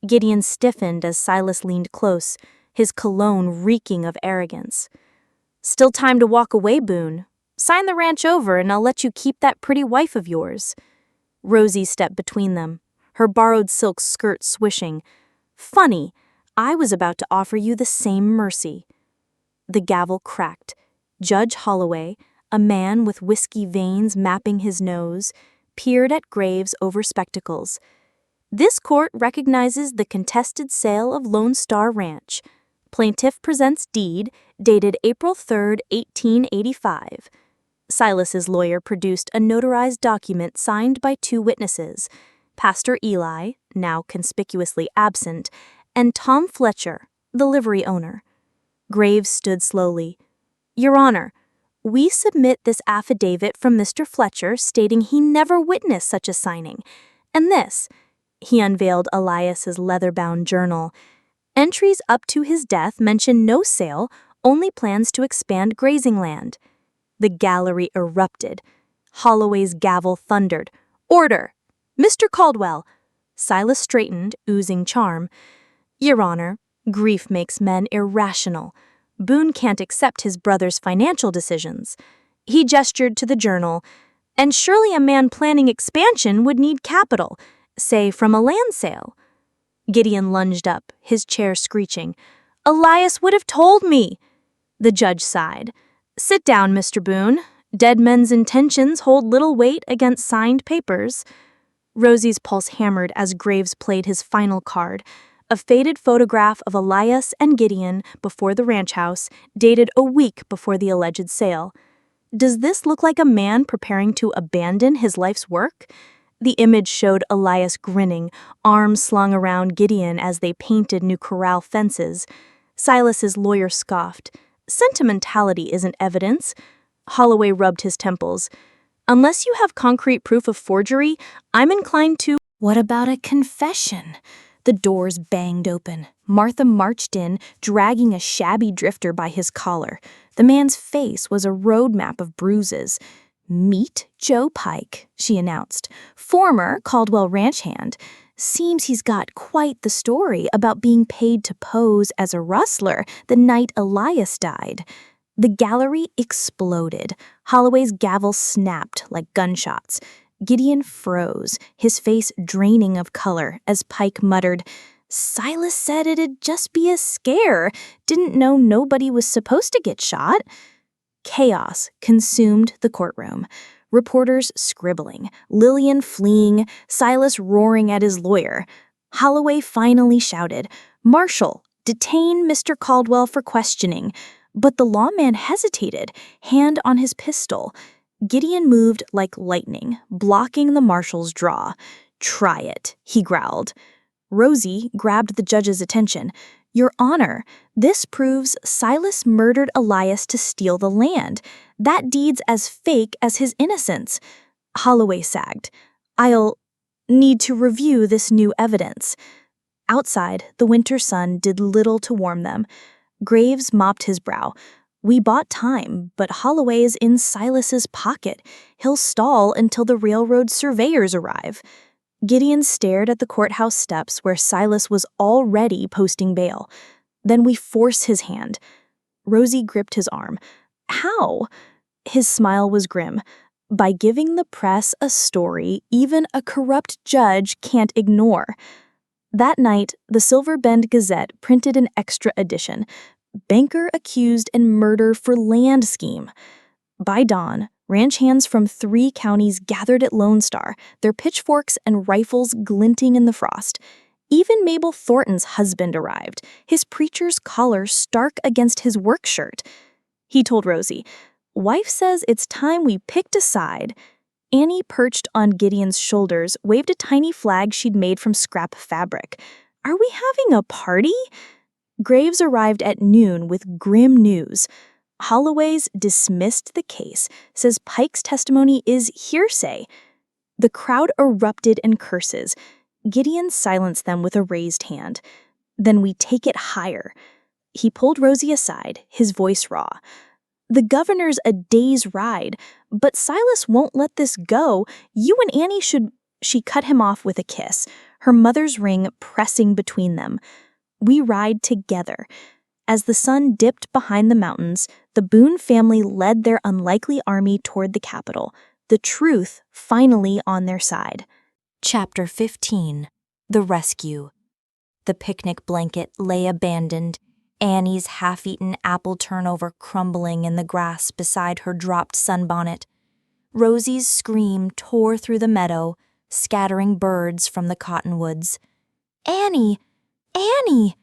A: Gideon stiffened as Silas leaned close, his cologne reeking of arrogance. "Still time to walk away, Boone. Sign the ranch over and I'll let you keep that pretty wife of yours." Rosy stepped between them, her borrowed silk skirt swishing. "Funny, I was about to offer you the same mercy." The gavel cracked. Judge Holloway, a man with whiskey veins mapping his nose, peered at Graves over spectacles. "This court recognizes the contested sale of Lone Star Ranch. Plaintiff presents deed, dated April 3rd, 1885. Silas's lawyer produced a notarized document signed by 2 witnesses, Pastor Eli, now conspicuously absent, and Tom Fletcher, the livery owner. Graves stood slowly. "Your Honor, We submit this affidavit from Mr. Fletcher stating he never witnessed such a signing. And this, he unveiled Elias's leather-bound journal. Entries up to his death mention no sale, only plans to expand grazing land. The gallery erupted. Holloway's gavel thundered. Order! Mr. Caldwell! Silas straightened, oozing charm. Your Honor, grief makes men irrational. Boone can't accept his brother's financial decisions. He gestured to the journal. And surely a man planning expansion would need capital, say from a land sale. Gideon lunged up, his chair screeching. Elias would have told me. The judge sighed. Sit down, Mr. Boone. Dead men's intentions hold little weight against signed papers. Rosy's pulse hammered as Graves played his final card, a faded photograph of Elias and Gideon before the ranch house, dated a week before the alleged sale. Does this look like a man preparing to abandon his life's work? The image showed Elias grinning, arms slung around Gideon as they painted new corral fences. Silas's lawyer scoffed. Sentimentality isn't evidence. Holloway rubbed his temples. Unless you have concrete proof of forgery, I'm inclined to— What about a confession? The doors banged open. Martha marched in, dragging a shabby drifter by his collar. The man's face was a roadmap of bruises. Meet Joe Pike, she announced, former Caldwell ranch hand. Seems he's got quite the story about being paid to pose as a rustler the night Elias died. The gallery exploded. Holloway's gavel snapped like gunshots. Gideon froze, his face draining of color, as Pike muttered, Silas said it'd just be a scare. Didn't know nobody was supposed to get shot. Chaos consumed the courtroom. Reporters scribbling, Lillian fleeing, Silas roaring at his lawyer. Holloway finally shouted, Marshal, detain Mr. Caldwell for questioning. But the lawman hesitated, hand on his pistol. Gideon moved like lightning, blocking the marshal's draw. Try it, he growled. Rosy grabbed the judge's attention. Your Honor, this proves Silas murdered Elias to steal the land. That deed's as fake as his innocence. Holloway sagged. I'll need to review this new evidence. Outside, the winter sun did little to warm them. Graves mopped his brow. We bought time, but Holloway is in Silas's pocket. He'll stall until the railroad surveyors arrive. Gideon stared at the courthouse steps where Silas was already posting bail. Then we force his hand. Rosy gripped his arm. How? His smile was grim. By giving the press a story even a corrupt judge can't ignore. That night, the Silver Bend Gazette printed an extra edition. Banker accused in murder for land scheme. By dawn, ranch hands from 3 counties gathered at Lone Star, their pitchforks and rifles glinting in the frost. Even Mabel Thornton's husband arrived, his preacher's collar stark against his work shirt. He told Rosy, Wife says it's time we picked a side. Annie, perched on Gideon's shoulders, waved a tiny flag she'd made from scrap fabric. Are we having a party? Graves arrived at noon with grim news. Holloway's dismissed the case, says Pike's testimony is hearsay. The crowd erupted in curses. Gideon silenced them with a raised hand. Then we take it higher. He pulled Rosy aside, his voice raw. The governor's a day's ride, but Silas won't let this go. You and Annie should— She cut him off with a kiss, her mother's ring pressing between them. We ride together. As the sun dipped behind the mountains, the Boone family led their unlikely army toward the capital, the truth finally on their side.
C: Chapter 15. The Rescue. The picnic blanket lay abandoned, Annie's half-eaten apple turnover crumbling in the grass beside her dropped sunbonnet. Rosy's scream tore through the meadow, scattering birds from the cottonwoods. Annie! Annie!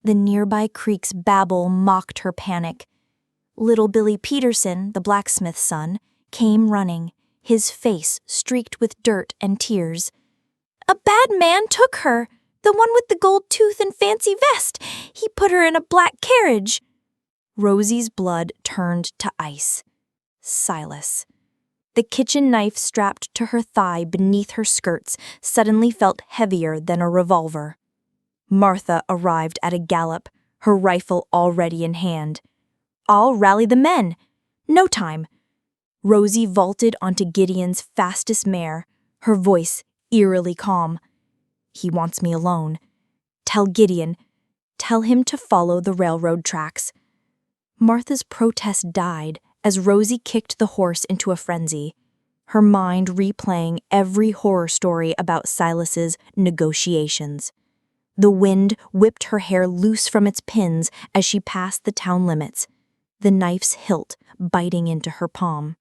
C: The nearby creek's babble mocked her panic. Little Billy Peterson, the blacksmith's son, came running, his face streaked with dirt and tears. A bad man took her, the one with the gold tooth and fancy vest. He put her in a black carriage. Rosy's blood turned to ice. Silas. The kitchen knife strapped to her thigh beneath her skirts suddenly felt heavier than a revolver. Martha arrived at a gallop, her rifle already in hand. "I'll rally the men." "No time." Rosy vaulted onto Gideon's fastest mare, her voice eerily calm. "He wants me alone. Tell Gideon. Tell him to follow the railroad tracks." Martha's protest died as Rosy kicked the horse into a frenzy, her mind replaying every horror story about Silas's negotiations. The wind whipped her hair loose from its pins as she passed the town limits, the knife's hilt biting into her palm.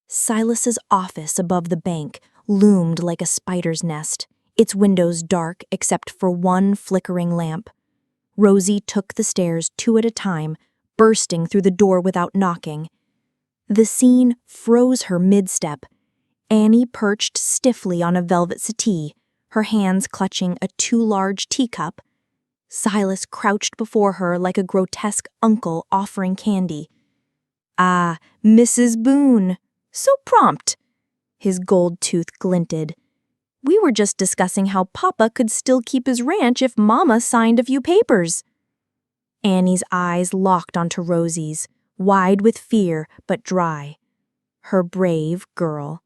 C: Silas's office above the bank loomed like a spider's nest, its windows dark except for one flickering lamp. Rosy took the stairs 2 at a time, bursting through the door without knocking. The scene froze her mid-step. Annie perched stiffly on a velvet settee, her hands clutching a too large teacup. Silas crouched before her like a grotesque uncle offering candy. "Ah, Mrs. Boone, so prompt." His gold tooth glinted. "We were just discussing how Papa could still keep his ranch if Mama signed a few papers." Annie's eyes locked onto Rosy's, wide with fear but dry. Her brave girl.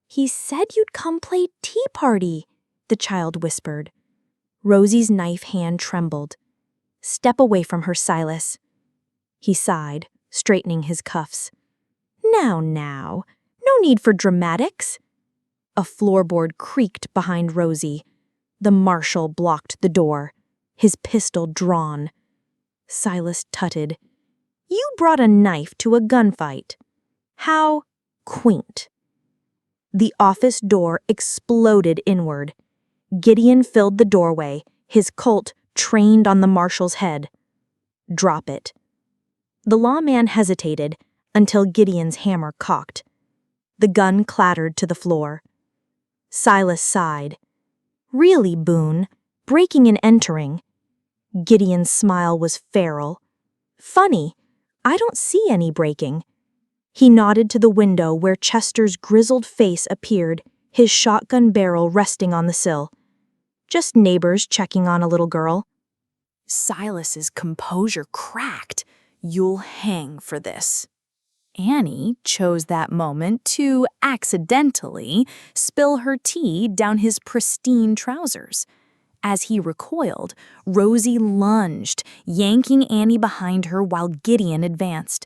C: "He said you'd come play tea party," the child whispered. Rosy's knife hand trembled. "Step away from her, Silas." He sighed, straightening his cuffs. Now, no need for dramatics." A floorboard creaked behind Rosy. The marshal blocked the door, his pistol drawn. Silas tutted. "You brought a knife to a gunfight. How quaint." The office door exploded inward. Gideon filled the doorway, his Colt trained on the marshal's head. "Drop it." The lawman hesitated until Gideon's hammer cocked. The gun clattered to the floor. Silas sighed. "Really, Boone, breaking and entering." Gideon's smile was feral. "Funny, I don't see any breaking." He nodded to the window where Chester's grizzled face appeared, his shotgun barrel resting on the sill. "Just neighbors checking on a little girl."
A: Silas's composure cracked. "You'll hang for this." Annie chose that moment to accidentally spill her tea down his pristine trousers. As he recoiled, Rosy lunged, yanking Annie behind her while Gideon advanced.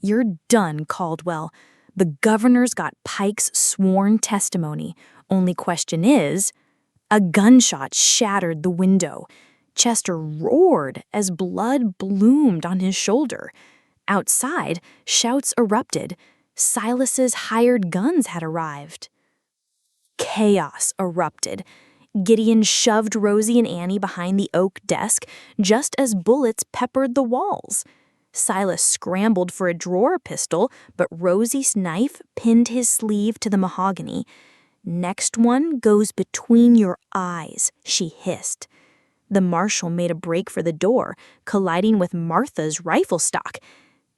A: "You're done, Caldwell. The governor's got Pike's sworn testimony. Only question is..." A gunshot shattered the window. Chester roared as blood bloomed on his shoulder. Outside, shouts erupted. Silas's hired guns had arrived. Chaos erupted. Gideon shoved Rosy and Annie behind the oak desk just as bullets peppered the walls. Silas scrambled for a drawer pistol, but Rosy's knife pinned his sleeve to the mahogany. "Next one goes between your eyes," she hissed. The marshal made a break for the door, colliding with Martha's rifle stock.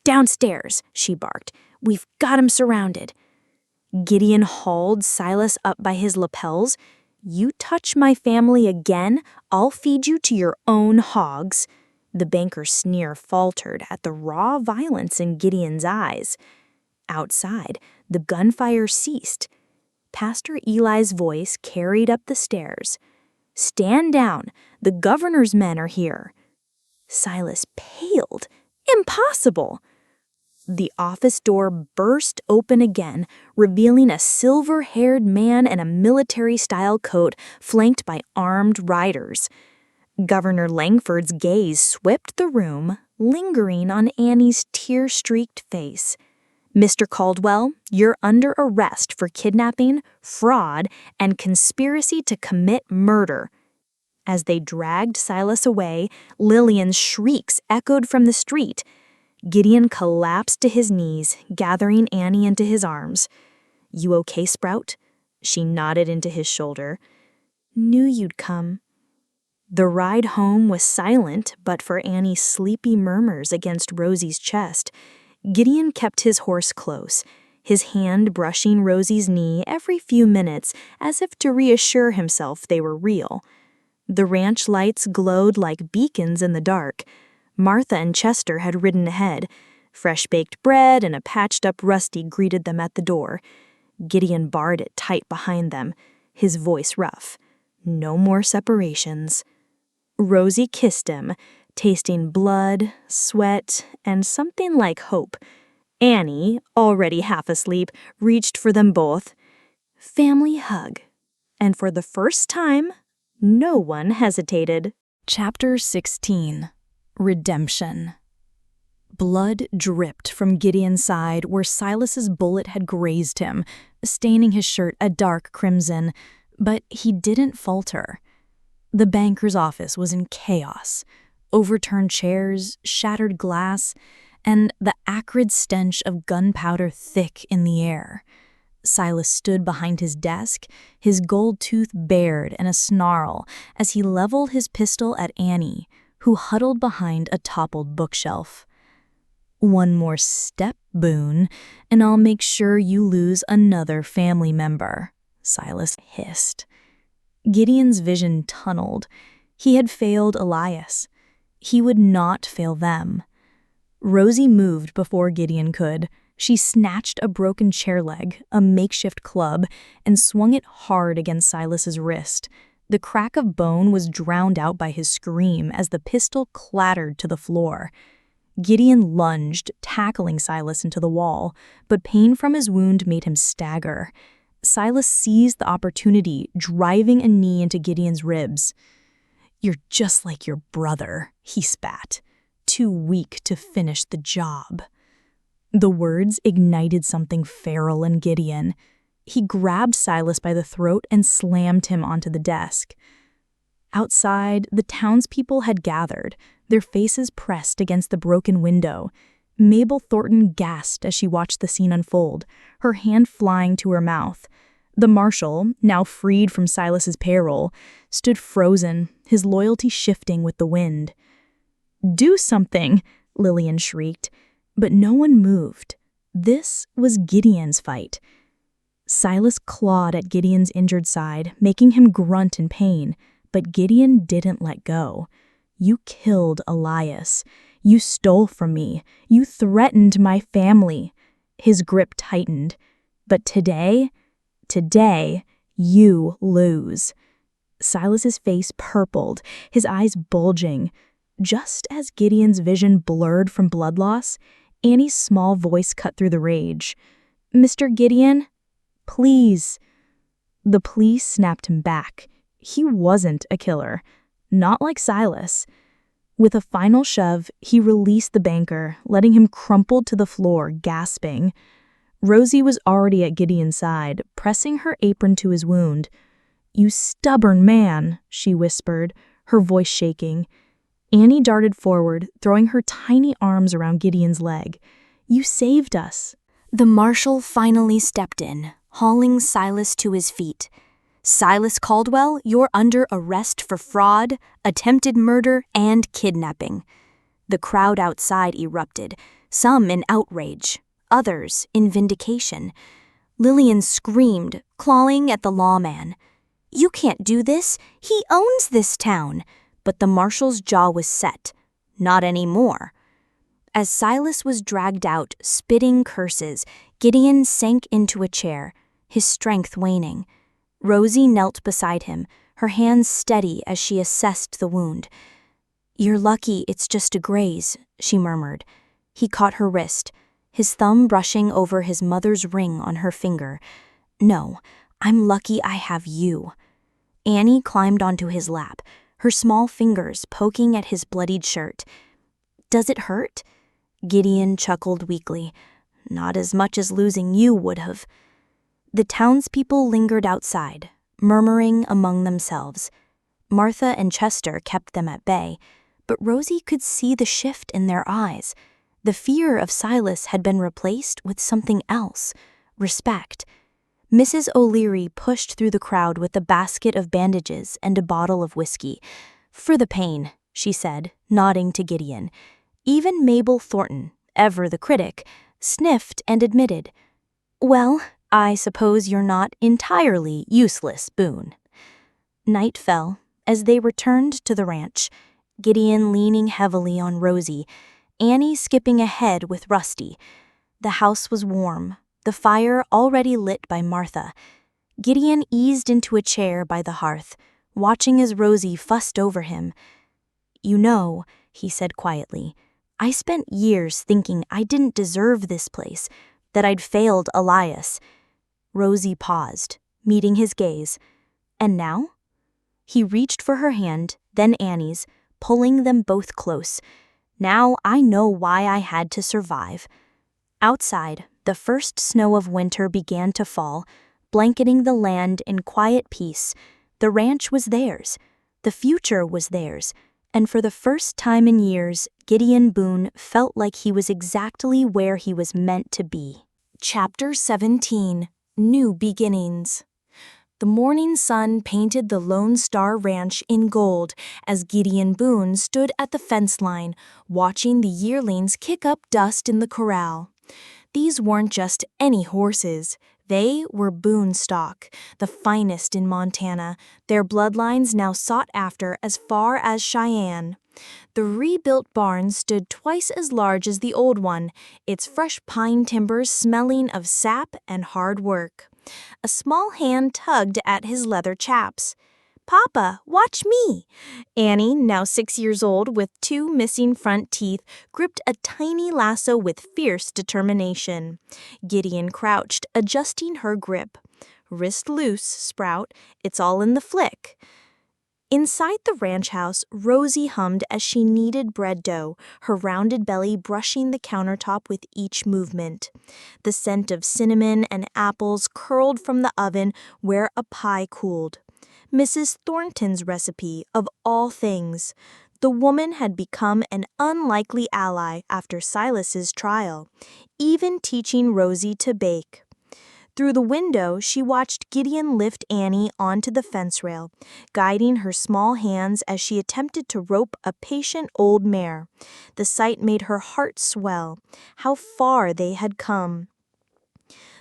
A: "Downstairs," she barked. "We've got him surrounded." Gideon hauled Silas up by his lapels. "You touch my family again, I'll feed you to your own hogs." The banker's sneer faltered at the raw violence in Gideon's eyes. Outside, the gunfire ceased. Pastor Eli's voice carried up the stairs. "Stand down. The governor's men are here." Silas paled. Impossible! The office door burst open again, revealing a silver-haired man in a military-style coat flanked by armed riders. Governor Langford's gaze swept the room, lingering on Annie's tear-streaked face. "Mr. Caldwell, you're under arrest for kidnapping, fraud, and conspiracy to commit murder." As they dragged Silas away, Lillian's shrieks echoed from the street. Gideon collapsed to his knees, gathering Annie into his arms. "You okay, Sprout?" She nodded into his shoulder. "Knew you'd come." The ride home was silent but for Annie's sleepy murmurs against Rosy's chest.
B: Gideon kept his horse close, his hand brushing Rosy's knee every few minutes as if to reassure himself they were real. The ranch lights glowed like beacons in the dark. Martha and Chester had ridden ahead. Fresh-baked bread and a patched-up Rusty greeted them at the door. Gideon barred it tight behind them, his voice rough. No more separations. Rosy kissed him, tasting blood, sweat, and something like hope. Annie, already half asleep, reached for them both. Family hug. And for the first time, no one hesitated.
A: Chapter 16. Redemption. Blood dripped from Gideon's side where Silas's bullet had grazed him, staining his shirt a dark crimson, but he didn't falter. The banker's office was in chaos. Overturned chairs, shattered glass, and the acrid stench of gunpowder thick in the air. Silas stood behind his desk, his gold tooth bared in a snarl as he leveled his pistol at Annie, who huddled behind a toppled bookshelf. "One more step, Boone, and I'll make sure you lose another family member," Silas hissed. Gideon's vision tunneled. He had failed Elias. He would not fail them. Rosy moved before Gideon could. She snatched a broken chair leg, a makeshift club, and swung it hard against Silas's wrist. The crack of bone was drowned out by his scream as the pistol clattered to the floor. Gideon lunged, tackling Silas into the wall, but pain from his wound made him stagger. Silas seized the opportunity, driving a knee into Gideon's ribs. "You're just like your brother," he spat. "Too weak to finish the job." The words ignited something feral in Gideon. He grabbed Silas by the throat and slammed him onto the desk. Outside, the townspeople had gathered, their faces pressed against the broken window. Mabel Thornton gasped as she watched the scene unfold, her hand flying to her mouth. The marshal, now freed from Silas's payroll, stood frozen, his loyalty shifting with the wind. "Do something!" Lillian shrieked, but no one moved. This was Gideon's fight. Silas clawed at Gideon's injured side, making him grunt in pain, but Gideon didn't let go. "You killed Elias. You stole from me. You threatened my family." His grip tightened. "But today, you lose." Silas's face purpled, his eyes bulging. Just as Gideon's vision blurred from blood loss, Annie's small voice cut through the rage. "Mr. Gideon, please." The plea snapped him back. He wasn't a killer. Not like Silas. With a final shove, he released the banker, letting him crumple to the floor, gasping. Rosy was already at Gideon's side, pressing her apron to his wound. "You stubborn man," she whispered, her voice shaking. Annie darted forward, throwing her tiny arms around Gideon's leg. "You saved us."
C: The marshal finally stepped in, hauling Silas to his feet. "Silas Caldwell, you're under arrest for fraud, attempted murder, and kidnapping." The crowd outside erupted, some in outrage, others in vindication. Lillian screamed, clawing at the lawman. "You can't do this! He owns this town!" But the marshal's jaw was set. Not anymore. As Silas was dragged out, spitting curses, Gideon sank into a chair, his strength waning. Rosy knelt beside him, her hands steady as she assessed the wound. "You're lucky it's just a graze," she murmured. He caught her wrist, his thumb brushing over his mother's ring on her finger. "No, I'm lucky I have you." Annie climbed onto his lap, her small fingers poking at his bloodied shirt. "Does it hurt?" Gideon chuckled weakly. "Not as much as losing you would have." The townspeople lingered outside, murmuring among themselves. Martha and Chester kept them at bay, but Rosy could see the shift in their eyes. The fear of Silas had been replaced with something else, respect. Mrs. O'Leary pushed through the crowd with a basket of bandages and a bottle of whiskey. "For the pain," she said, nodding to Gideon. Even Mabel Thornton,
A: ever the critic, sniffed and admitted, "Well, I suppose you're not entirely useless, Boone." Night fell as they returned to the ranch, Gideon leaning heavily on Rosy, Annie skipping ahead with Rusty. The house was warm, the fire already lit by Martha. Gideon eased into a chair by the hearth, watching as Rosy fussed over him. "You know," he said quietly, "I spent years thinking I didn't deserve this place, that I'd failed Elias." Rosy paused, meeting his gaze. "And now?" He reached for her hand, then Annie's, pulling them both close. "Now I know why I had to survive." Outside, the first snow of winter began to fall, blanketing the land in quiet peace. The ranch was theirs. The future was theirs. And for the first time in years, Gideon Boone felt like he was exactly where he was meant to be.
C: Chapter 17. New Beginnings. The morning sun painted the Lone Star Ranch in gold as Gideon Boone stood at the fence line, watching the yearlings kick up dust in the corral. These weren't just any horses. They were Boone stock, the finest in Montana, their bloodlines now sought after as far as Cheyenne. The rebuilt barn stood twice as large as the old one, its fresh pine timbers smelling of sap and hard work. A small hand tugged at his leather chaps. "Papa, watch me!" Annie, now 6 years old with 2 missing front teeth, gripped a tiny lasso with fierce determination. Gideon crouched, adjusting her grip. "Wrist loose, Sprout. It's all in the flick." Inside the ranch house, Rosy hummed as she kneaded bread dough, her rounded belly brushing the countertop with each movement. The scent of cinnamon and apples curled from the oven where a pie cooled. Mrs. Thornton's recipe, of all things. The woman had become an unlikely ally after Silas's trial, even teaching Rosy to bake. Through the window, she watched Gideon lift Annie onto the fence rail, guiding her small hands as she attempted to rope a patient old mare. The sight made her heart swell. How far they had come.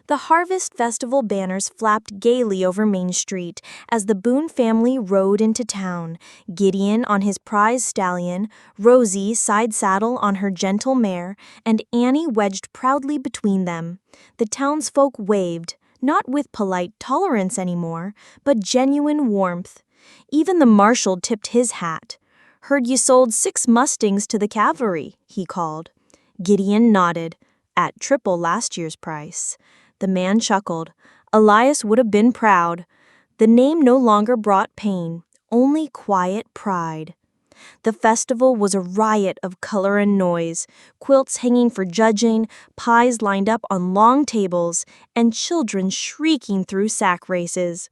C: The Harvest Festival banners flapped gaily over Main Street as the Boone family rode into town, Gideon on his prize stallion, Rosy side saddle on her gentle mare, and Annie wedged proudly between them. The townsfolk waved, not with polite tolerance anymore, but genuine warmth. Even the marshal tipped his hat. "Heard you sold 6 Mustangs to the cavalry," he called. Gideon nodded, "at triple last year's price." The man chuckled. Elias would have been proud. The name no longer brought pain, only quiet pride. The festival was a riot of color and noise, quilts hanging for judging, pies lined up on long tables, and children shrieking through sack races.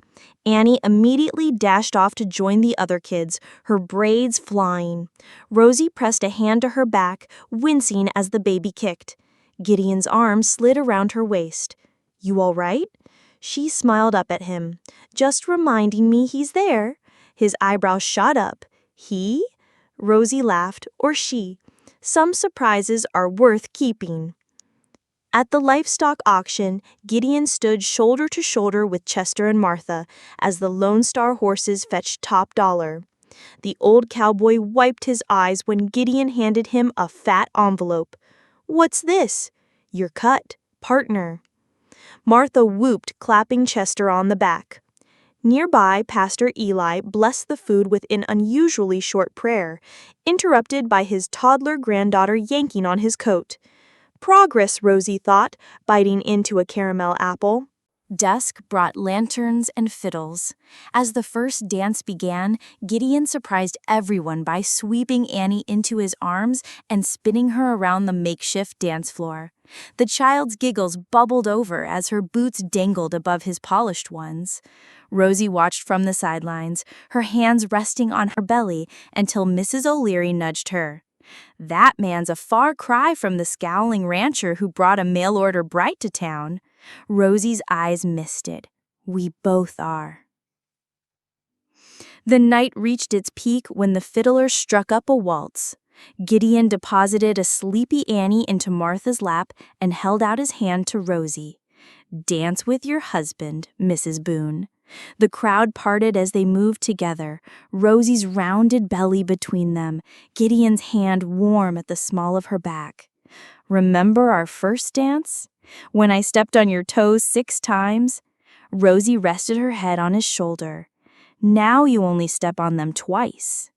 C: Annie immediately dashed off to join the other kids, her braids flying. Rosy pressed a hand to her back, wincing as the baby kicked. Gideon's arm slid around her waist. "You all right?" She smiled up at him. "Just reminding me he's there." His eyebrows shot up. "He?" Rosy laughed, or she. Some surprises are worth keeping. At the livestock auction, Gideon stood shoulder to shoulder with Chester and Martha as the Lone Star horses fetched top dollar. The old cowboy wiped his eyes when Gideon handed him a fat envelope. "What's this?" "Your cut, partner." Martha whooped, clapping Chester on the back. Nearby, Pastor Eli blessed the food with an unusually short prayer, interrupted by his toddler granddaughter yanking on his coat. Progress, Rosy thought, biting into a caramel apple.
A: Dusk brought lanterns and fiddles. As the first dance began, Gideon surprised everyone by sweeping Annie into his arms and spinning her around the makeshift dance floor. The child's giggles bubbled over as her boots dangled above his polished ones. Rosy watched from the sidelines, her hands resting on her belly until Mrs. O'Leary nudged her. "That man's a far cry from the scowling rancher who brought a mail-order Bright to town." Rosy's eyes misted. "We both are." The night reached its peak when the fiddler struck up a waltz.
C: Gideon deposited a sleepy Annie into Martha's lap and held out his hand to Rosie. "Dance with your husband, Mrs. Boone." The crowd parted as they moved together, Rosie's rounded belly between them, Gideon's hand warm at the small of her back. "Remember our first dance? When I stepped on your toes 6 times?" Rosie rested her head on his shoulder. "Now you only step on them twice."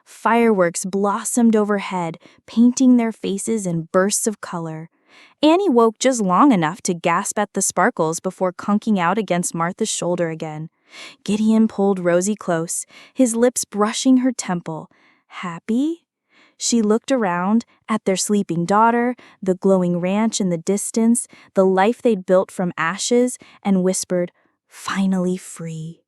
C: Fireworks blossomed overhead, painting their faces in bursts of color. Annie woke just long enough to gasp at the sparkles before conking out against Martha's shoulder again. Gideon pulled Rosie close, his lips brushing her temple. "Happy?" She looked around at their sleeping daughter, the glowing ranch in the distance, the life they'd built from ashes, and whispered, "Finally free."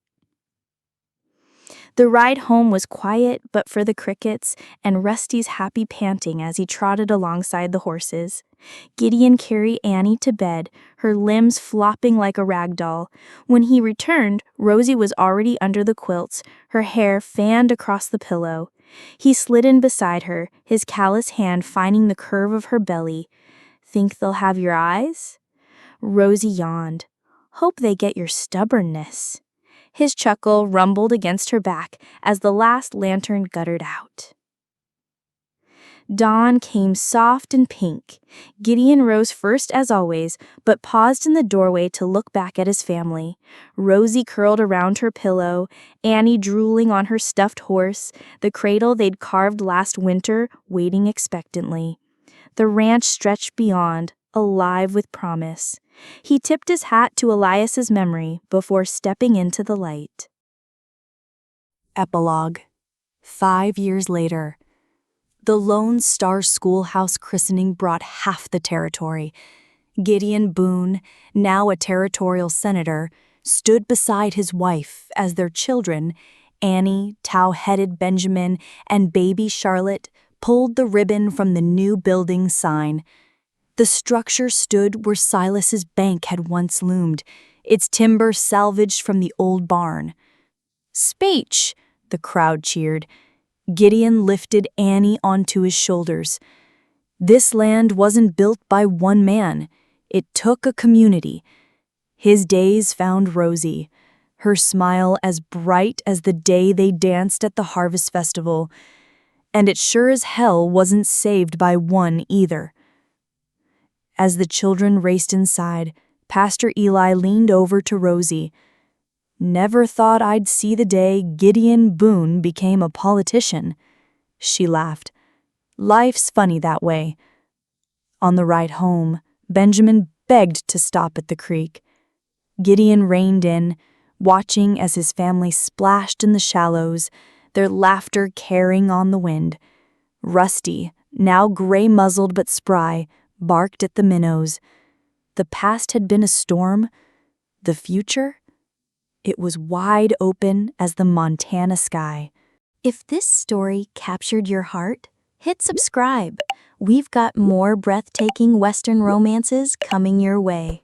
C: The ride home was quiet but for the crickets, and Rusty's happy panting as he trotted alongside the horses. Gideon carried Annie to bed, her limbs flopping like a rag doll. When he returned, Rosie was already under the quilts, her hair fanned across the pillow. He slid in beside her, his callous hand finding the curve of her belly. "Think they'll have your eyes?" Rosie yawned. "Hope they get your stubbornness." His chuckle rumbled against her back as the last lantern guttered out. Dawn came soft and pink. Gideon rose first as always, but paused in the doorway to look back at his family. Rosie curled around her pillow, Annie drooling on her stuffed horse, the cradle they'd carved last winter waiting expectantly. The ranch stretched beyond, alive with promise. He tipped his hat to Elias's memory before stepping into the light. Epilogue. 5 years later. The Lone Star Schoolhouse christening brought half the territory. Gideon Boone, now a territorial senator, stood beside his wife as their children, Annie, tow-headed Benjamin, and baby Charlotte, pulled the ribbon from the new building sign. The structure stood where Silas's bank had once loomed, its timber salvaged from the old barn. "Speech!" the crowd cheered. Gideon lifted Annie onto his shoulders. This land wasn't built by one man. It took a community. His days found Rosie, her smile as bright as the day they danced at the Harvest Festival. And it sure as hell wasn't saved by one either. As the children raced inside, Pastor Eli leaned over to Rosie. "Never thought I'd see the day Gideon Boone became a politician." She laughed. "Life's funny that way." On the ride home, Benjamin begged to stop at the creek. Gideon reined in, watching as his family splashed in the shallows, their laughter carrying on the wind. Rusty, now gray-muzzled but spry, barked at the minnows. The past had been a storm. The future? It was wide open as the Montana sky. If this story captured your heart, hit subscribe. We've got more breathtaking Western romances coming your way.